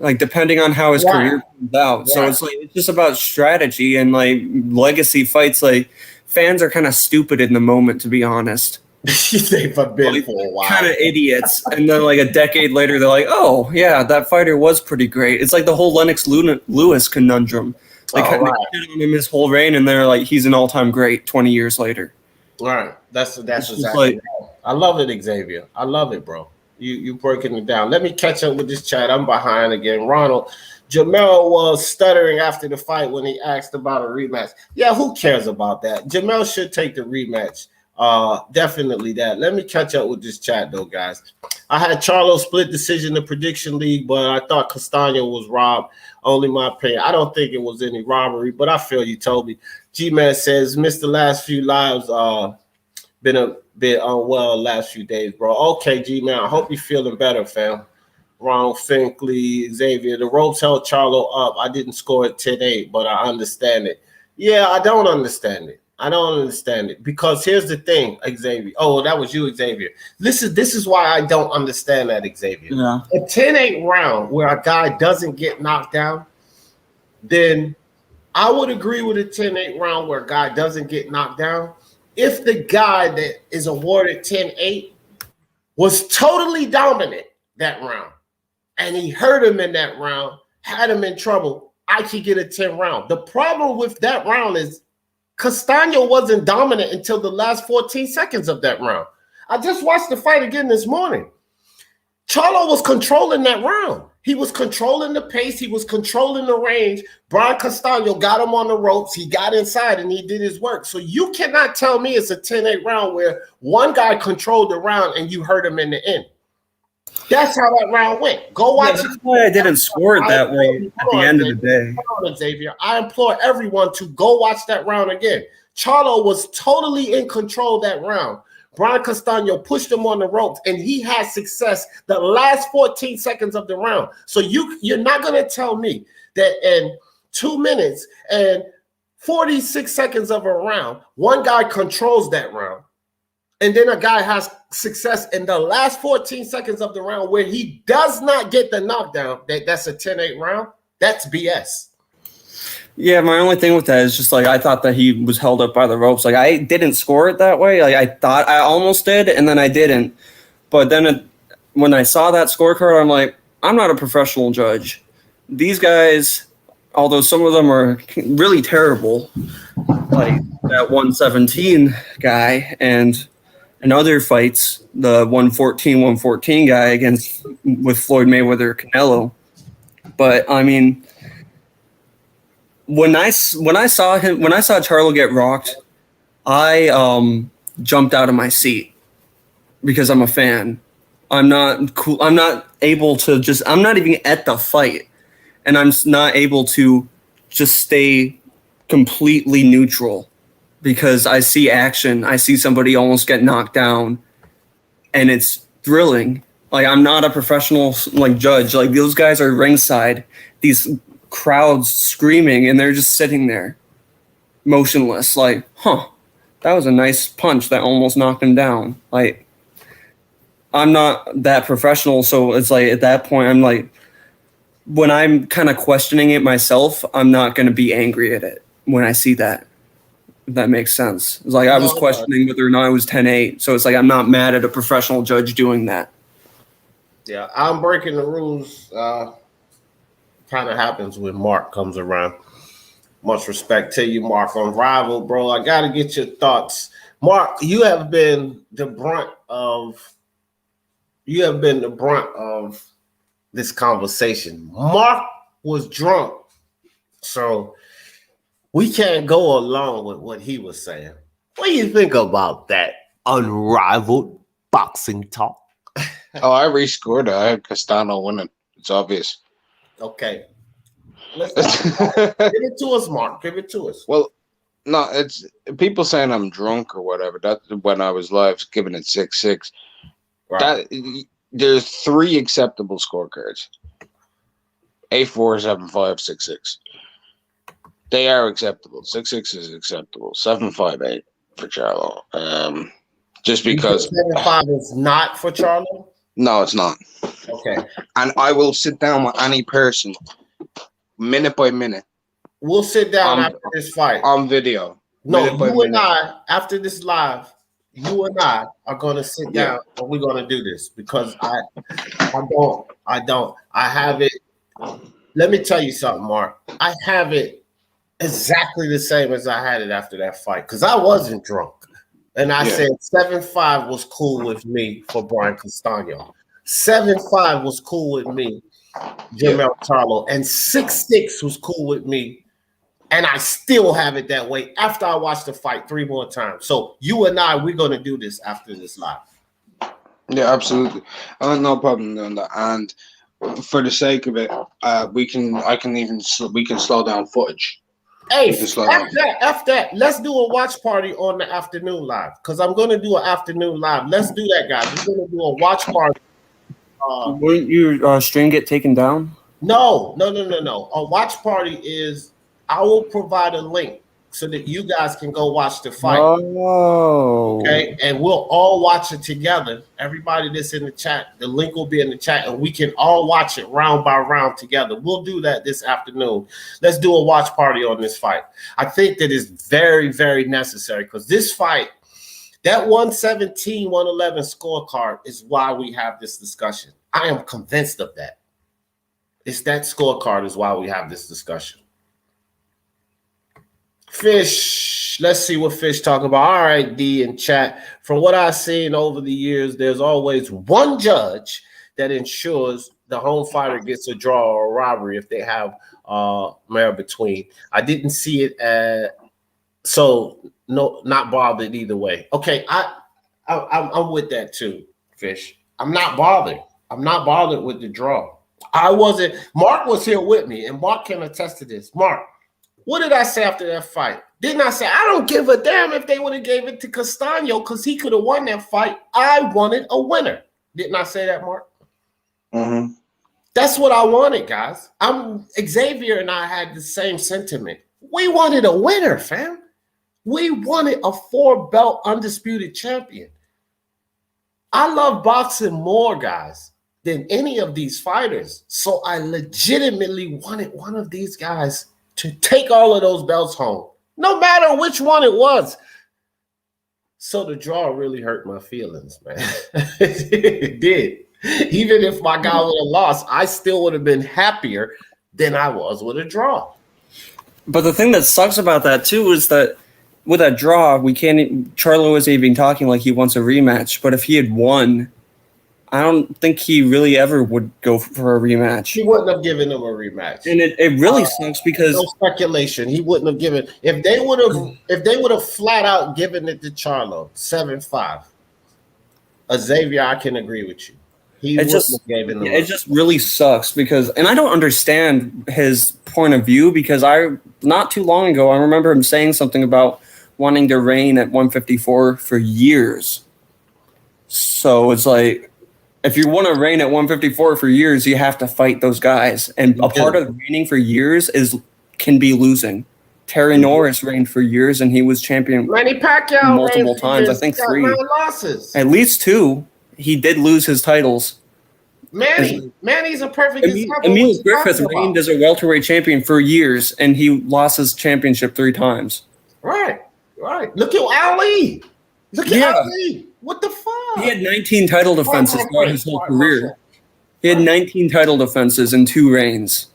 like depending on how his career comes out. So it's just about strategy and like legacy fights. Like fans are kind of stupid in the moment, to be honest. They've been for a while. Kind of idiots, and then like a decade later, they're like, "Oh yeah, that fighter was pretty great." It's like the whole Lennox Lewis conundrum. Like they shit on him his whole reign, and they're like, "He's an all-time great." 20 years later, right? That's exactly. Right. I love it, Xavier. I love it, bro. You breaking it down. Let me catch up with this chat. I'm behind again. Ronald, Jermell was stuttering after the fight when he asked about a rematch. Yeah, who cares about that? Jermell should take the rematch. Definitely that. Let me catch up with this chat though, guys. I had Charlo split decision in the prediction league, but I thought Castano was robbed. Only my opinion. I don't think it was any robbery, but I feel you, Toby. G-Man says, missed the last few lives. Been a bit unwell last few days, bro. Okay, G-Man, I hope you're feeling better, fam. Ron Finkley, Xavier, the ropes held Charlo up. I didn't score at 10-8, but I understand it. Yeah, I don't understand it. I don't understand it because here's the thing, Xavier. Oh, that was you, Xavier. This is why I don't understand that, Xavier. Yeah. A 10-8 round where a guy doesn't get knocked down, then I would agree with a 10-8 round where a guy doesn't get knocked down if the guy that is awarded 10-8 was totally dominant that round and he hurt him in that round, had him in trouble. I could get a 10 round. The problem with that round is Castano wasn't dominant until the last 14 seconds of that round. I just watched the fight again this morning. Charlo was controlling that round. He was controlling the pace. He was controlling the range. Brian Castano got him on the ropes. He got inside and he did his work. So you cannot tell me it's a 10-8 round where one guy controlled the round and you hurt him in the end. That's how that round went. Go watch it. That's why I didn't score it that way at the end of the day. Hold on, Xavier. I implore everyone to go watch that round again. Charlo was totally in control that round. Brian Castano pushed him on the ropes, and he had success the last 14 seconds of the round. So you're not going to tell me that in 2 minutes and 46 seconds of a round, one guy controls that round, and then a guy has success in the last 14 seconds of the round where he does not get the knockdown. That's a 10-8 round. That's BS. Yeah, my only thing with that is just like I thought that he was held up by the ropes. Like I didn't score it that way. Like I thought I almost did, and then I didn't. But then when I saw that scorecard, I'm like, I'm not a professional judge. These guys, although some of them are really terrible, like that 117 guy and in other fights, the 114 guy with Floyd Mayweather Canelo. But I mean, when I saw Charlo get rocked, I jumped out of my seat because I'm a fan. I'm not cool. I'm not able to I'm not even at the fight. and I'm not able to just stay completely neutral because I see action. I see somebody almost get knocked down, and it's thrilling. Like, I'm not a professional judge. Like, those guys are ringside, these crowds screaming, and they're just sitting there motionless. Like, that was a nice punch that almost knocked him down. Like, I'm not that professional, so it's like at that point I'm like, when I'm kind of questioning it myself, I'm not going to be angry at it when I see that. If that makes sense. It's like I was questioning whether or not it was 10-8, so it's like I'm not mad at a professional judge doing that. Yeah, I'm breaking the rules. Kind of happens when Mark comes around. Much respect to you, Mark, on Rival, bro. I got to get your thoughts. Mark, you have been the brunt of this conversation. Mark was drunk, so we can't go along with what he was saying. What do you think about that unrivaled boxing talk? Oh, I rescored it. I had Castano winning. It's obvious. Okay. Give it to us, Mark. Give it to us. Well, no, it's people saying I'm drunk or whatever. That's when I was live giving it 6-6. Right. There's 3 acceptable scorecards. 8-4, 7-5, 6-6. They are acceptable. 6-6 is acceptable. 7-5-8 for Charlo. Just because 7-5 is not for Charlo? No, it's not. Okay. And I will sit down with any person minute by minute. We'll sit down after this fight. On video. No, you and I, after this live, you and I are gonna sit down and we're gonna do this because I have it. Let me tell you something, Mark. I have it exactly the same as I had it after that fight because I wasn't drunk. And I said 7-5 was cool with me for Brian Castano. 7-5 was cool with me, Jermell Charlo. And 6-6 was cool with me. And I still have it that way after I watched the fight 3 more times. So you and I, we're going to do this after this live. Yeah, absolutely. I have no problem doing that. And for the sake of it, we can slow down footage. Hey, after that, let's do a watch party on the afternoon live because I'm going to do an afternoon live. Let's do that, guys. We're going to do a watch party. Wouldn't your stream get taken down? No. A watch party is I will provide a link so that you guys can go watch the fight. Oh. Okay, and we'll all watch it together. Everybody that's in the chat, the link will be in the chat, and we can all watch it round by round together. We'll do that this afternoon. Let's do a watch party on this fight. I think that is very, very necessary because this fight, that 117, 111 scorecard is why we have this discussion. I am convinced of that. It's that scorecard is why we have this discussion. Fish, let's see what Fish talk about. All right, D in chat. From what I've seen over the years, there's always one judge that ensures the home fighter gets a draw or a robbery if they have merit between. I didn't see it so no, not bothered either way. Okay, I'm with that too, Fish. I'm not bothered. I'm not bothered with the draw. I wasn't. Mark was here with me, and Mark can attest to this. Mark, what did I say after that fight? Didn't I say I don't give a damn if they would have gave it to Castano because he could have won that fight? I wanted a winner. Didn't I say that, Mark? Mm-hmm. That's what I wanted, guys. Xavier and I had the same sentiment. We wanted a winner, fam. We wanted a 4-belt undisputed champion. I love boxing more, guys, than any of these fighters. So I legitimately wanted one of these guys to take all of those belts home, no matter which one it was. So the draw really hurt my feelings, man. It did. Even if my guy would have lost, I still would have been happier than I was with a draw. But the thing that sucks about that too is that with that draw, Charlo isn't even talking like he wants a rematch. But if he had won, I don't think he really ever would go for a rematch. He wouldn't have given him a rematch. And it really sucks because no speculation. He wouldn't have given if they would have flat out given it to Charlo 7-5. Xavier, I can agree with you. He It wouldn't just have given them it up. just really sucks because, and I don't understand his point of view because not too long ago I remember him saying something about wanting to reign at 154 for years. So it's like, if you want to reign at 154 for years, you have to fight those guys, and a part of reigning for years can be losing. Terry Norris reigned for years, and he was champion Manny Pacquiao multiple reigned for times. I years. think He got 3, 9 losses. at least 2. He did lose his titles. Manny's a perfect example. Emil What you Griffith talking reigned about? as a welterweight champion for years, and he lost his championship 3 times. Right. Look at Ali. Look at Ali. What the fuck? He had 19 title defenses throughout his whole career. He had Right. 19 title defenses in 2 reigns.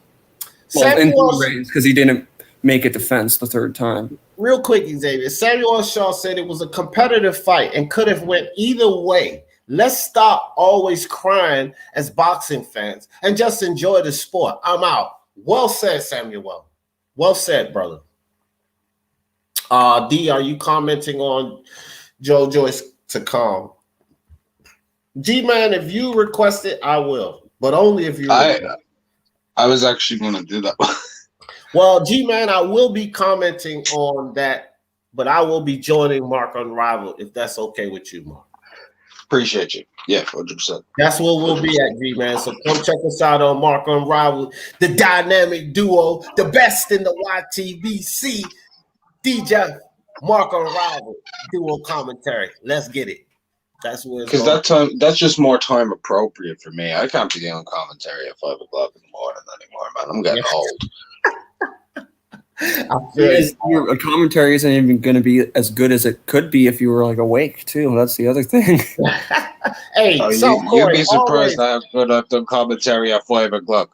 Well, in 3 reigns because he didn't make a defense the 3rd time. Real quick, Xavier. Samuel Shaw said it was a competitive fight and could have went either way. Let's stop always crying as boxing fans and just enjoy the sport. I'm out. Well said, Samuel. Well said, brother. D, are you commenting on Joe Joyce to calm? G-Man, if you request it, I will. But only if you I was actually going to do that. Well, G-Man, I will be commenting on that, but I will be joining Mark Unrivaled if that's okay with you, Mark. Appreciate you. Yeah, 100%. That's where we'll be at, G-Man. So come check us out on Mark Unrivaled, the dynamic duo, the best in the YTBC, DJ Mark Unrivaled duo commentary. Let's get it. That's where it's because that's just more time appropriate for me. I can't be doing commentary at 5 o'clock in the morning anymore, man. I'm getting old. Your commentary isn't even going to be as good as it could be if you were like awake too. That's the other thing. Hey, you'd be surprised I have good I've done commentary at 5 o'clock.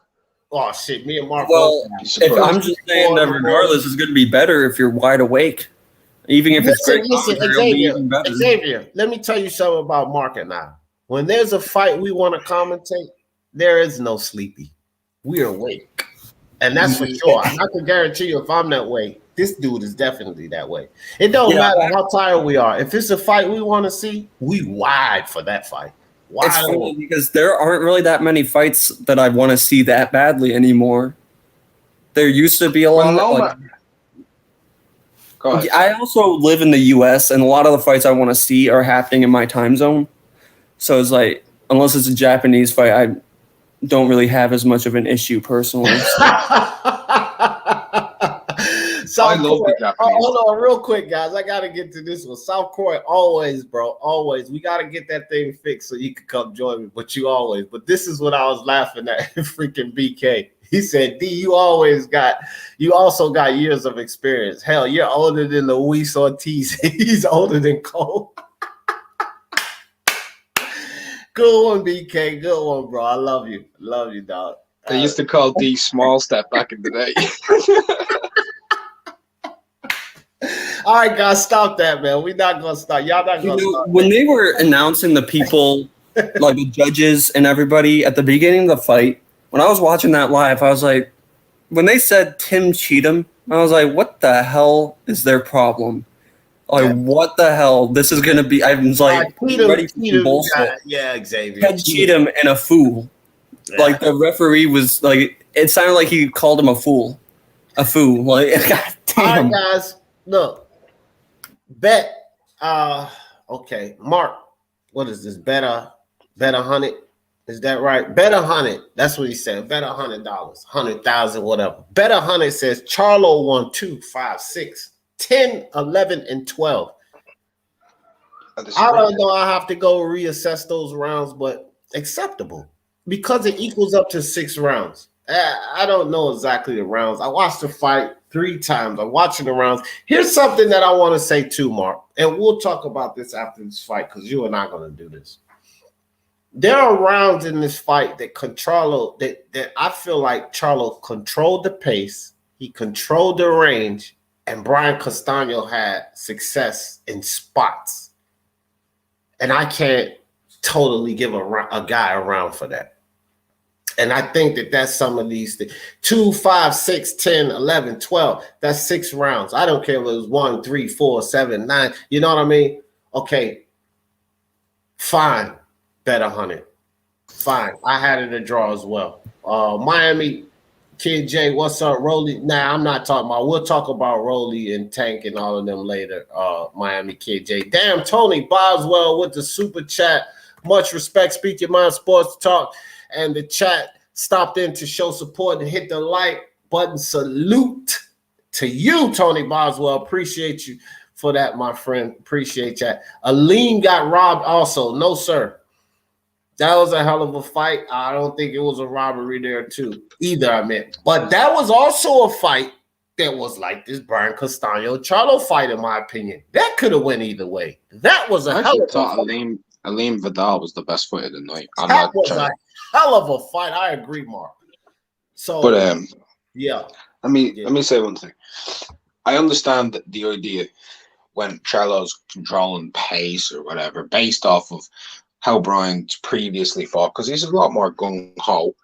Oh shit, me and Mark. Well, if I'm just saying that regardless, it's going to be better if you're wide awake. Even if it's great commentary, it'll be even better. Xavier, let me tell you something about Mark and I. When there's a fight we want to commentate, there is no sleepy. We are awake. And that's for sure. I can guarantee you if I'm that way, this dude is definitely that way. It don't matter how tired we are. If it's a fight we want to see, we wide for that fight. It's funny because there aren't really that many fights that I want to see that badly anymore. There used to be a lot. I also live in the U.S. and a lot of the fights I want to see are happening in my time zone. So it's like, unless it's a Japanese fight, I don't really have as much of an issue personally. I love the Japanese. Hold on, real quick, guys. I gotta get to this one. South Korea, always, bro, always. We gotta get that thing fixed so you can come join me. But you always. But this is what I was laughing at. Freaking BK. He said, D, you also got years of experience. Hell, you're older than Luis Ortiz. He's older than Cole. Good one, BK. Good one, bro. I love you. Love you, dog. They used to call D Small Step back in the day. All right, guys, stop that, man. We're not gonna stop. Y'all not gonna stop. When they were announcing the people, like the judges and everybody at the beginning of the fight, when I was watching that live, I was like, when they said Tim Cheatham, I was like, what the hell is their problem? Like, what the hell? This is gonna be. I was like, ready for some bullshit. Yeah, Xavier. Ted Cheatham and a fool. Yeah. Like the referee was like, it sounded like he called him a fool. A fool. Like, God damn. All right, guys, look. Bet. Okay, Mark. What is this? Bet 100. Is that right? Bet 100. That's what he said. Bet $100, 100,000, whatever. Bet 100 says Charlo won 2, 5, 6, 10, 11, and 12. I don't know. I have to go reassess those rounds, but acceptable because it equals up to 6 rounds. I don't know exactly the rounds. I watched the fight 3 times. I'm watching the rounds. Here's something that I want to say too, Mark, and we'll talk about this after this fight because you and I are going to do this. There are rounds in this fight that that I feel like Charlo controlled the pace, he controlled the range, and Brian Castano had success in spots. And I can't totally give a guy a round for that. And I think that's some of these things. 2, 5, 6, 10, 11, 12. That's 6 rounds. I don't care if it was 1, 3, 4, 7, 9. You know what I mean? Okay, fine. Bet 100. Fine. I had it a draw as well. Miami Kid J, what's up, Rolly? Nah, I'm not talking about. We'll talk about Rolly and Tank and all of them later. Miami Kid J. Damn, Tony Boswell with the super chat. Much respect. Speak Your Mind Sports Talk. And the chat stopped in to show support and hit the like button. Salute to you, Tony Boswell. Appreciate you for that, my friend. Appreciate that. Aline got robbed also. No, sir. That was a hell of a fight. I don't think it was a robbery there, too, either, I meant. But that was also a fight that was like this Brian Castano Charlo fight, in my opinion. That could have went either way. That was a hell of a fight. Aleem Vidal was the best fight of the night. That was a hell of a fight. I agree, Mark. So, but yeah. Let me say one thing. I understand the idea when Charlo's controlling pace or whatever, based off of how Brian's previously fought, because he's a lot more gung-ho,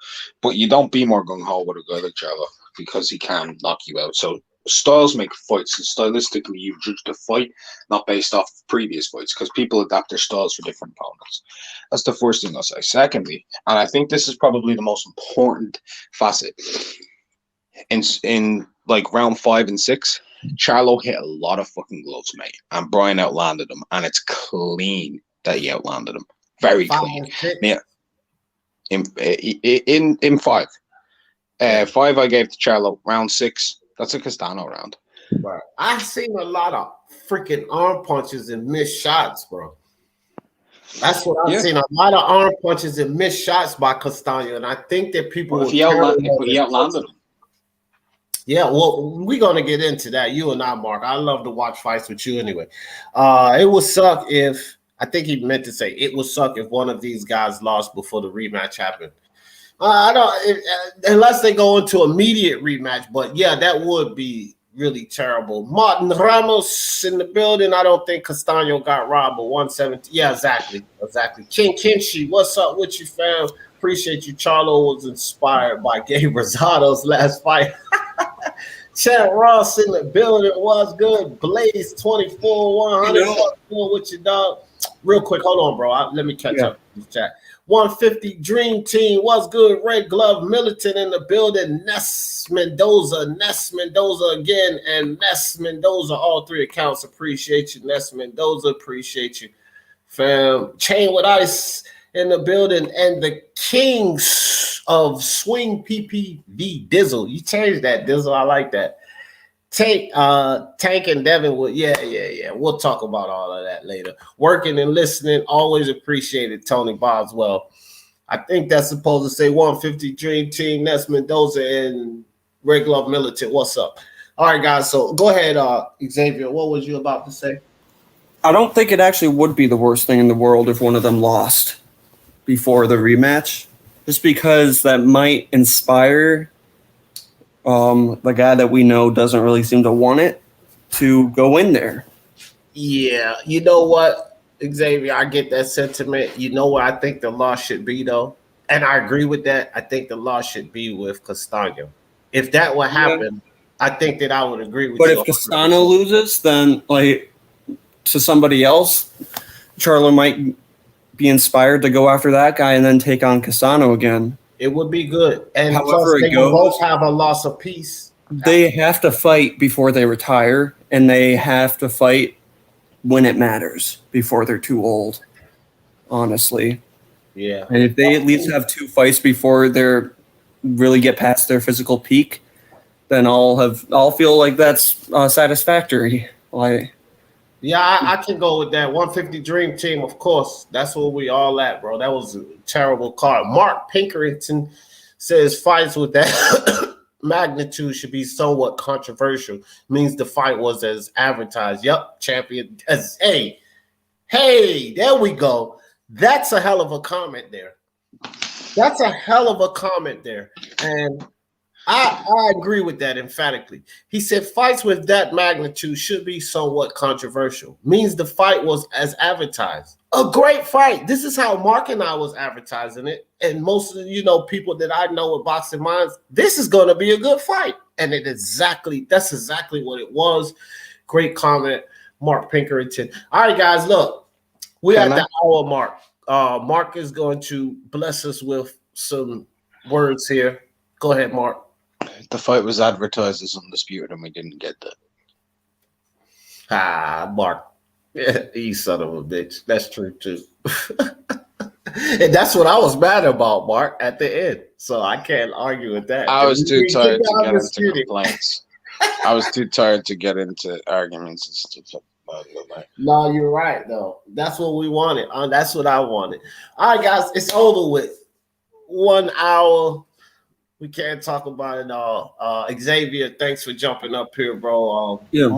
but you don't be more gung-ho with a guy like Charlo because he can knock you out. So styles make fights, and stylistically you judge the fight not based off of previous fights, because people adapt their styles for different opponents. That's the first thing I'll say. Secondly, and I think this is probably the most important facet, in like round 5 and 6, Charlo hit a lot of fucking gloves, mate, and Brian outlanded him, and it's clean that he outlanded him. Very clean. Yeah. In 5. 5 I gave to Charlo. Round 6, that's a Castano round. Right. I've seen a lot of freaking arm punches and missed shots, bro. That's what I've seen. A lot of arm punches and missed shots by Castano, and I think that people he outlanded him. Yeah, well, we're gonna get into that. You and I, Mark. I love to watch fights with you anyway. It would suck if I think he meant to say it would suck if one of these guys lost before the rematch happened. I don't unless they go into immediate rematch, but yeah, that would be really terrible. Martin Ramos in the building. I don't think Castano got robbed, but 170. Yeah, exactly. King Kinshi, what's up with you, fam? Appreciate you. Charlo was inspired by Gabe Rosado's last fight. Chad Ross in the building. Was good. Blaze 24 100. What's good with you, dog? Real quick, hold on, bro. Let me catch up in the chat. 150 Dream Team. What's good? Red Glove Militant in the building. Ness Mendoza again, and Ness Mendoza. All 3 accounts. Appreciate you, Ness Mendoza. Appreciate you, fam. Chain with Ice in the building, and the Kings of Swing PPV Dizzle. You changed that, Dizzle. I like that. Tank and Devin would, yeah. We'll talk about all of that later. Working and listening, always appreciated, Tony Boswell. I think that's supposed to say 150 Dream Team, Ness Mendoza, and Red Glove Militant. What's up? All right, guys. So go ahead, Xavier. What was you about to say? I don't think it actually would be the worst thing in the world if one of them lost before the rematch, just because that might inspire the guy that we know doesn't really seem to want it to go in there. Yeah, you know what, Xavier, I get that sentiment. You know what I think the loss should be, though? And I agree with that. I think the loss should be with Castano. If that would happen, I think that I would agree with you. But if Castano loses, then like to somebody else, Charlo might be inspired to go after that guy and then take on Castano again. It would be good. And however plus, they both have a loss of peace. They have to fight before they retire, and they have to fight when it matters before they're too old, honestly. Yeah. And if they at least have 2 fights before they're really get past their physical peak, then I'll feel like that's satisfactory. Yeah, I can go with that. 150 Dream Team, of course. That's where we all at, bro. That was a terrible card. Mark Pinkerton says fights with that magnitude should be somewhat controversial. Means the fight was as advertised. Yep, champion. Hey, there we go. That's a hell of a comment there. And I agree with that emphatically. He said fights with that magnitude should be somewhat controversial. Means the fight was as advertised. A great fight. This is how Mark and I was advertising it. And most of the people that I know with boxing minds, this is going to be a good fight. And that's exactly what it was. Great comment, Mark Pinkerton. All right, guys, look. We're at the hour mark. Mark is going to bless us with some words here. Go ahead, Mark. The fight was advertised as undisputed, and we didn't get that. Mark. Yeah, you son of a bitch. That's true too. And that's what I was mad about, Mark, at the end. So I can't argue with that. I was too tired to get into undisputed. complaints. I was too tired to get into arguments and stuff. No, you're right, though. That's what we wanted. That's what I wanted. All right, guys, it's over with. 1 hour. We can't talk about it all. Xavier, thanks for jumping up here, bro. Yeah.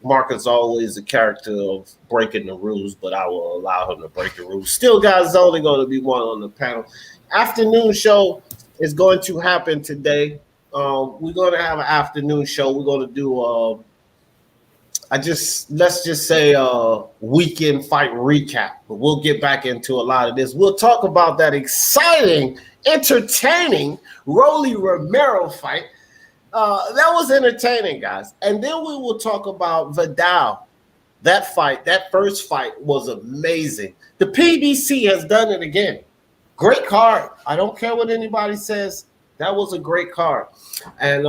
Mark is always a character of breaking the rules, but I will allow him to break the rules. Still, guys, there's only going to be one on the panel. Afternoon show is going to happen today. We're going to have an afternoon show. We're going to do let's just say weekend fight recap, but we'll get back into a lot of this. We'll talk about that exciting, entertaining Rolly Romero fight. That was entertaining, guys. And then we will talk about Vidal. That fight, that first fight was amazing. The PBC has done it again. Great card. I don't care what anybody says. That was a great card. And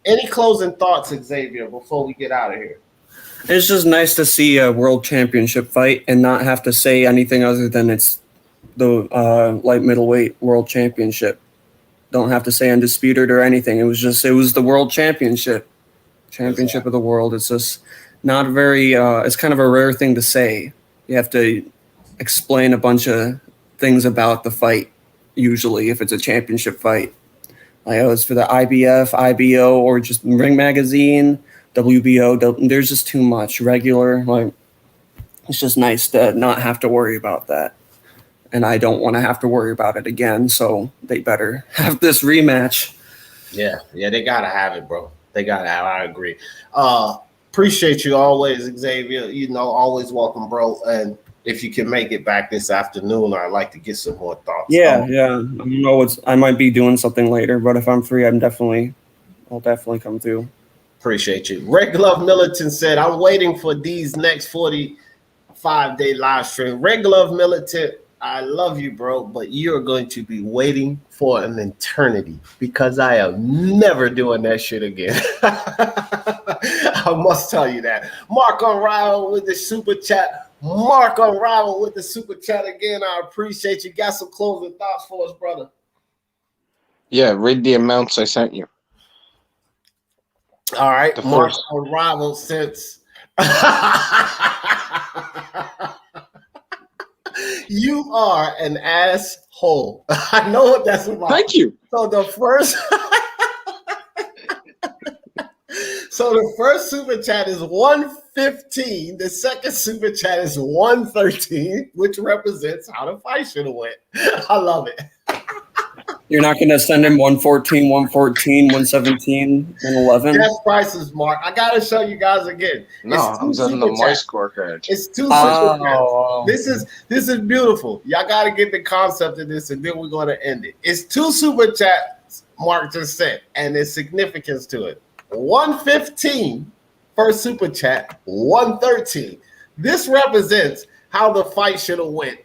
any closing thoughts, Xavier, before we get out of here? It's just nice to see a world championship fight and not have to say anything other than it's the light middleweight world championship. Don't have to say undisputed or anything. It was the world championship of the world. It's just not very, it's kind of a rare thing to say. You have to explain a bunch of things about the fight, usually, if it's a championship fight. Like, it's for the IBF, IBO, or just Ring Magazine, WBO. There's just too much regular. Like, it's just nice to not have to worry about that. And I don't want to have to worry about it again, so they better have this rematch. Yeah, they got to have it, bro. They got to have it. I agree. Appreciate you always, Xavier. Always welcome, bro. And if you can make it back this afternoon, I'd like to get some more thoughts. Yeah. I might be doing something later, but if I'm free, I'll definitely come through. Appreciate you. Red Glove Militant said, I'm waiting for these next 45-day live stream. Red Glove Militant, I love you, bro, but you're going to be waiting for an eternity because I am never doing that shit again. I must tell you that. Mark Unrivaled with the super chat. Mark Unrivaled with the super chat again. I appreciate you. Got some closing thoughts for us, brother? Yeah, read the amounts I sent you. All right. Mark Unrivaled since... You are an asshole. I know what that's about. Thank you. So the first super chat is 115. The second super chat is 113, which represents how the fight should have went. I love it. You're not going to send him 114, 117, and 11? That's prices, Mark. I got to show you guys again. No, I'm sending them my scorecard. It's two super chats. This is beautiful. Y'all got to get the concept of this, and then we're going to end it. It's two super chats Mark just said, and there's significance to it. 115, first super chat, 113. This represents how the fight should have went.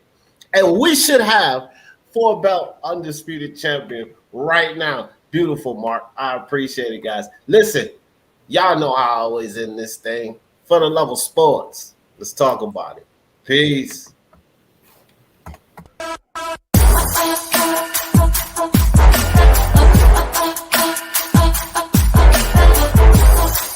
And we should have 4-belt undisputed champion right now. Beautiful, Mark. I appreciate it, guys. Listen, y'all know how I always end this thing. For the love of sports, let's talk about it. Peace.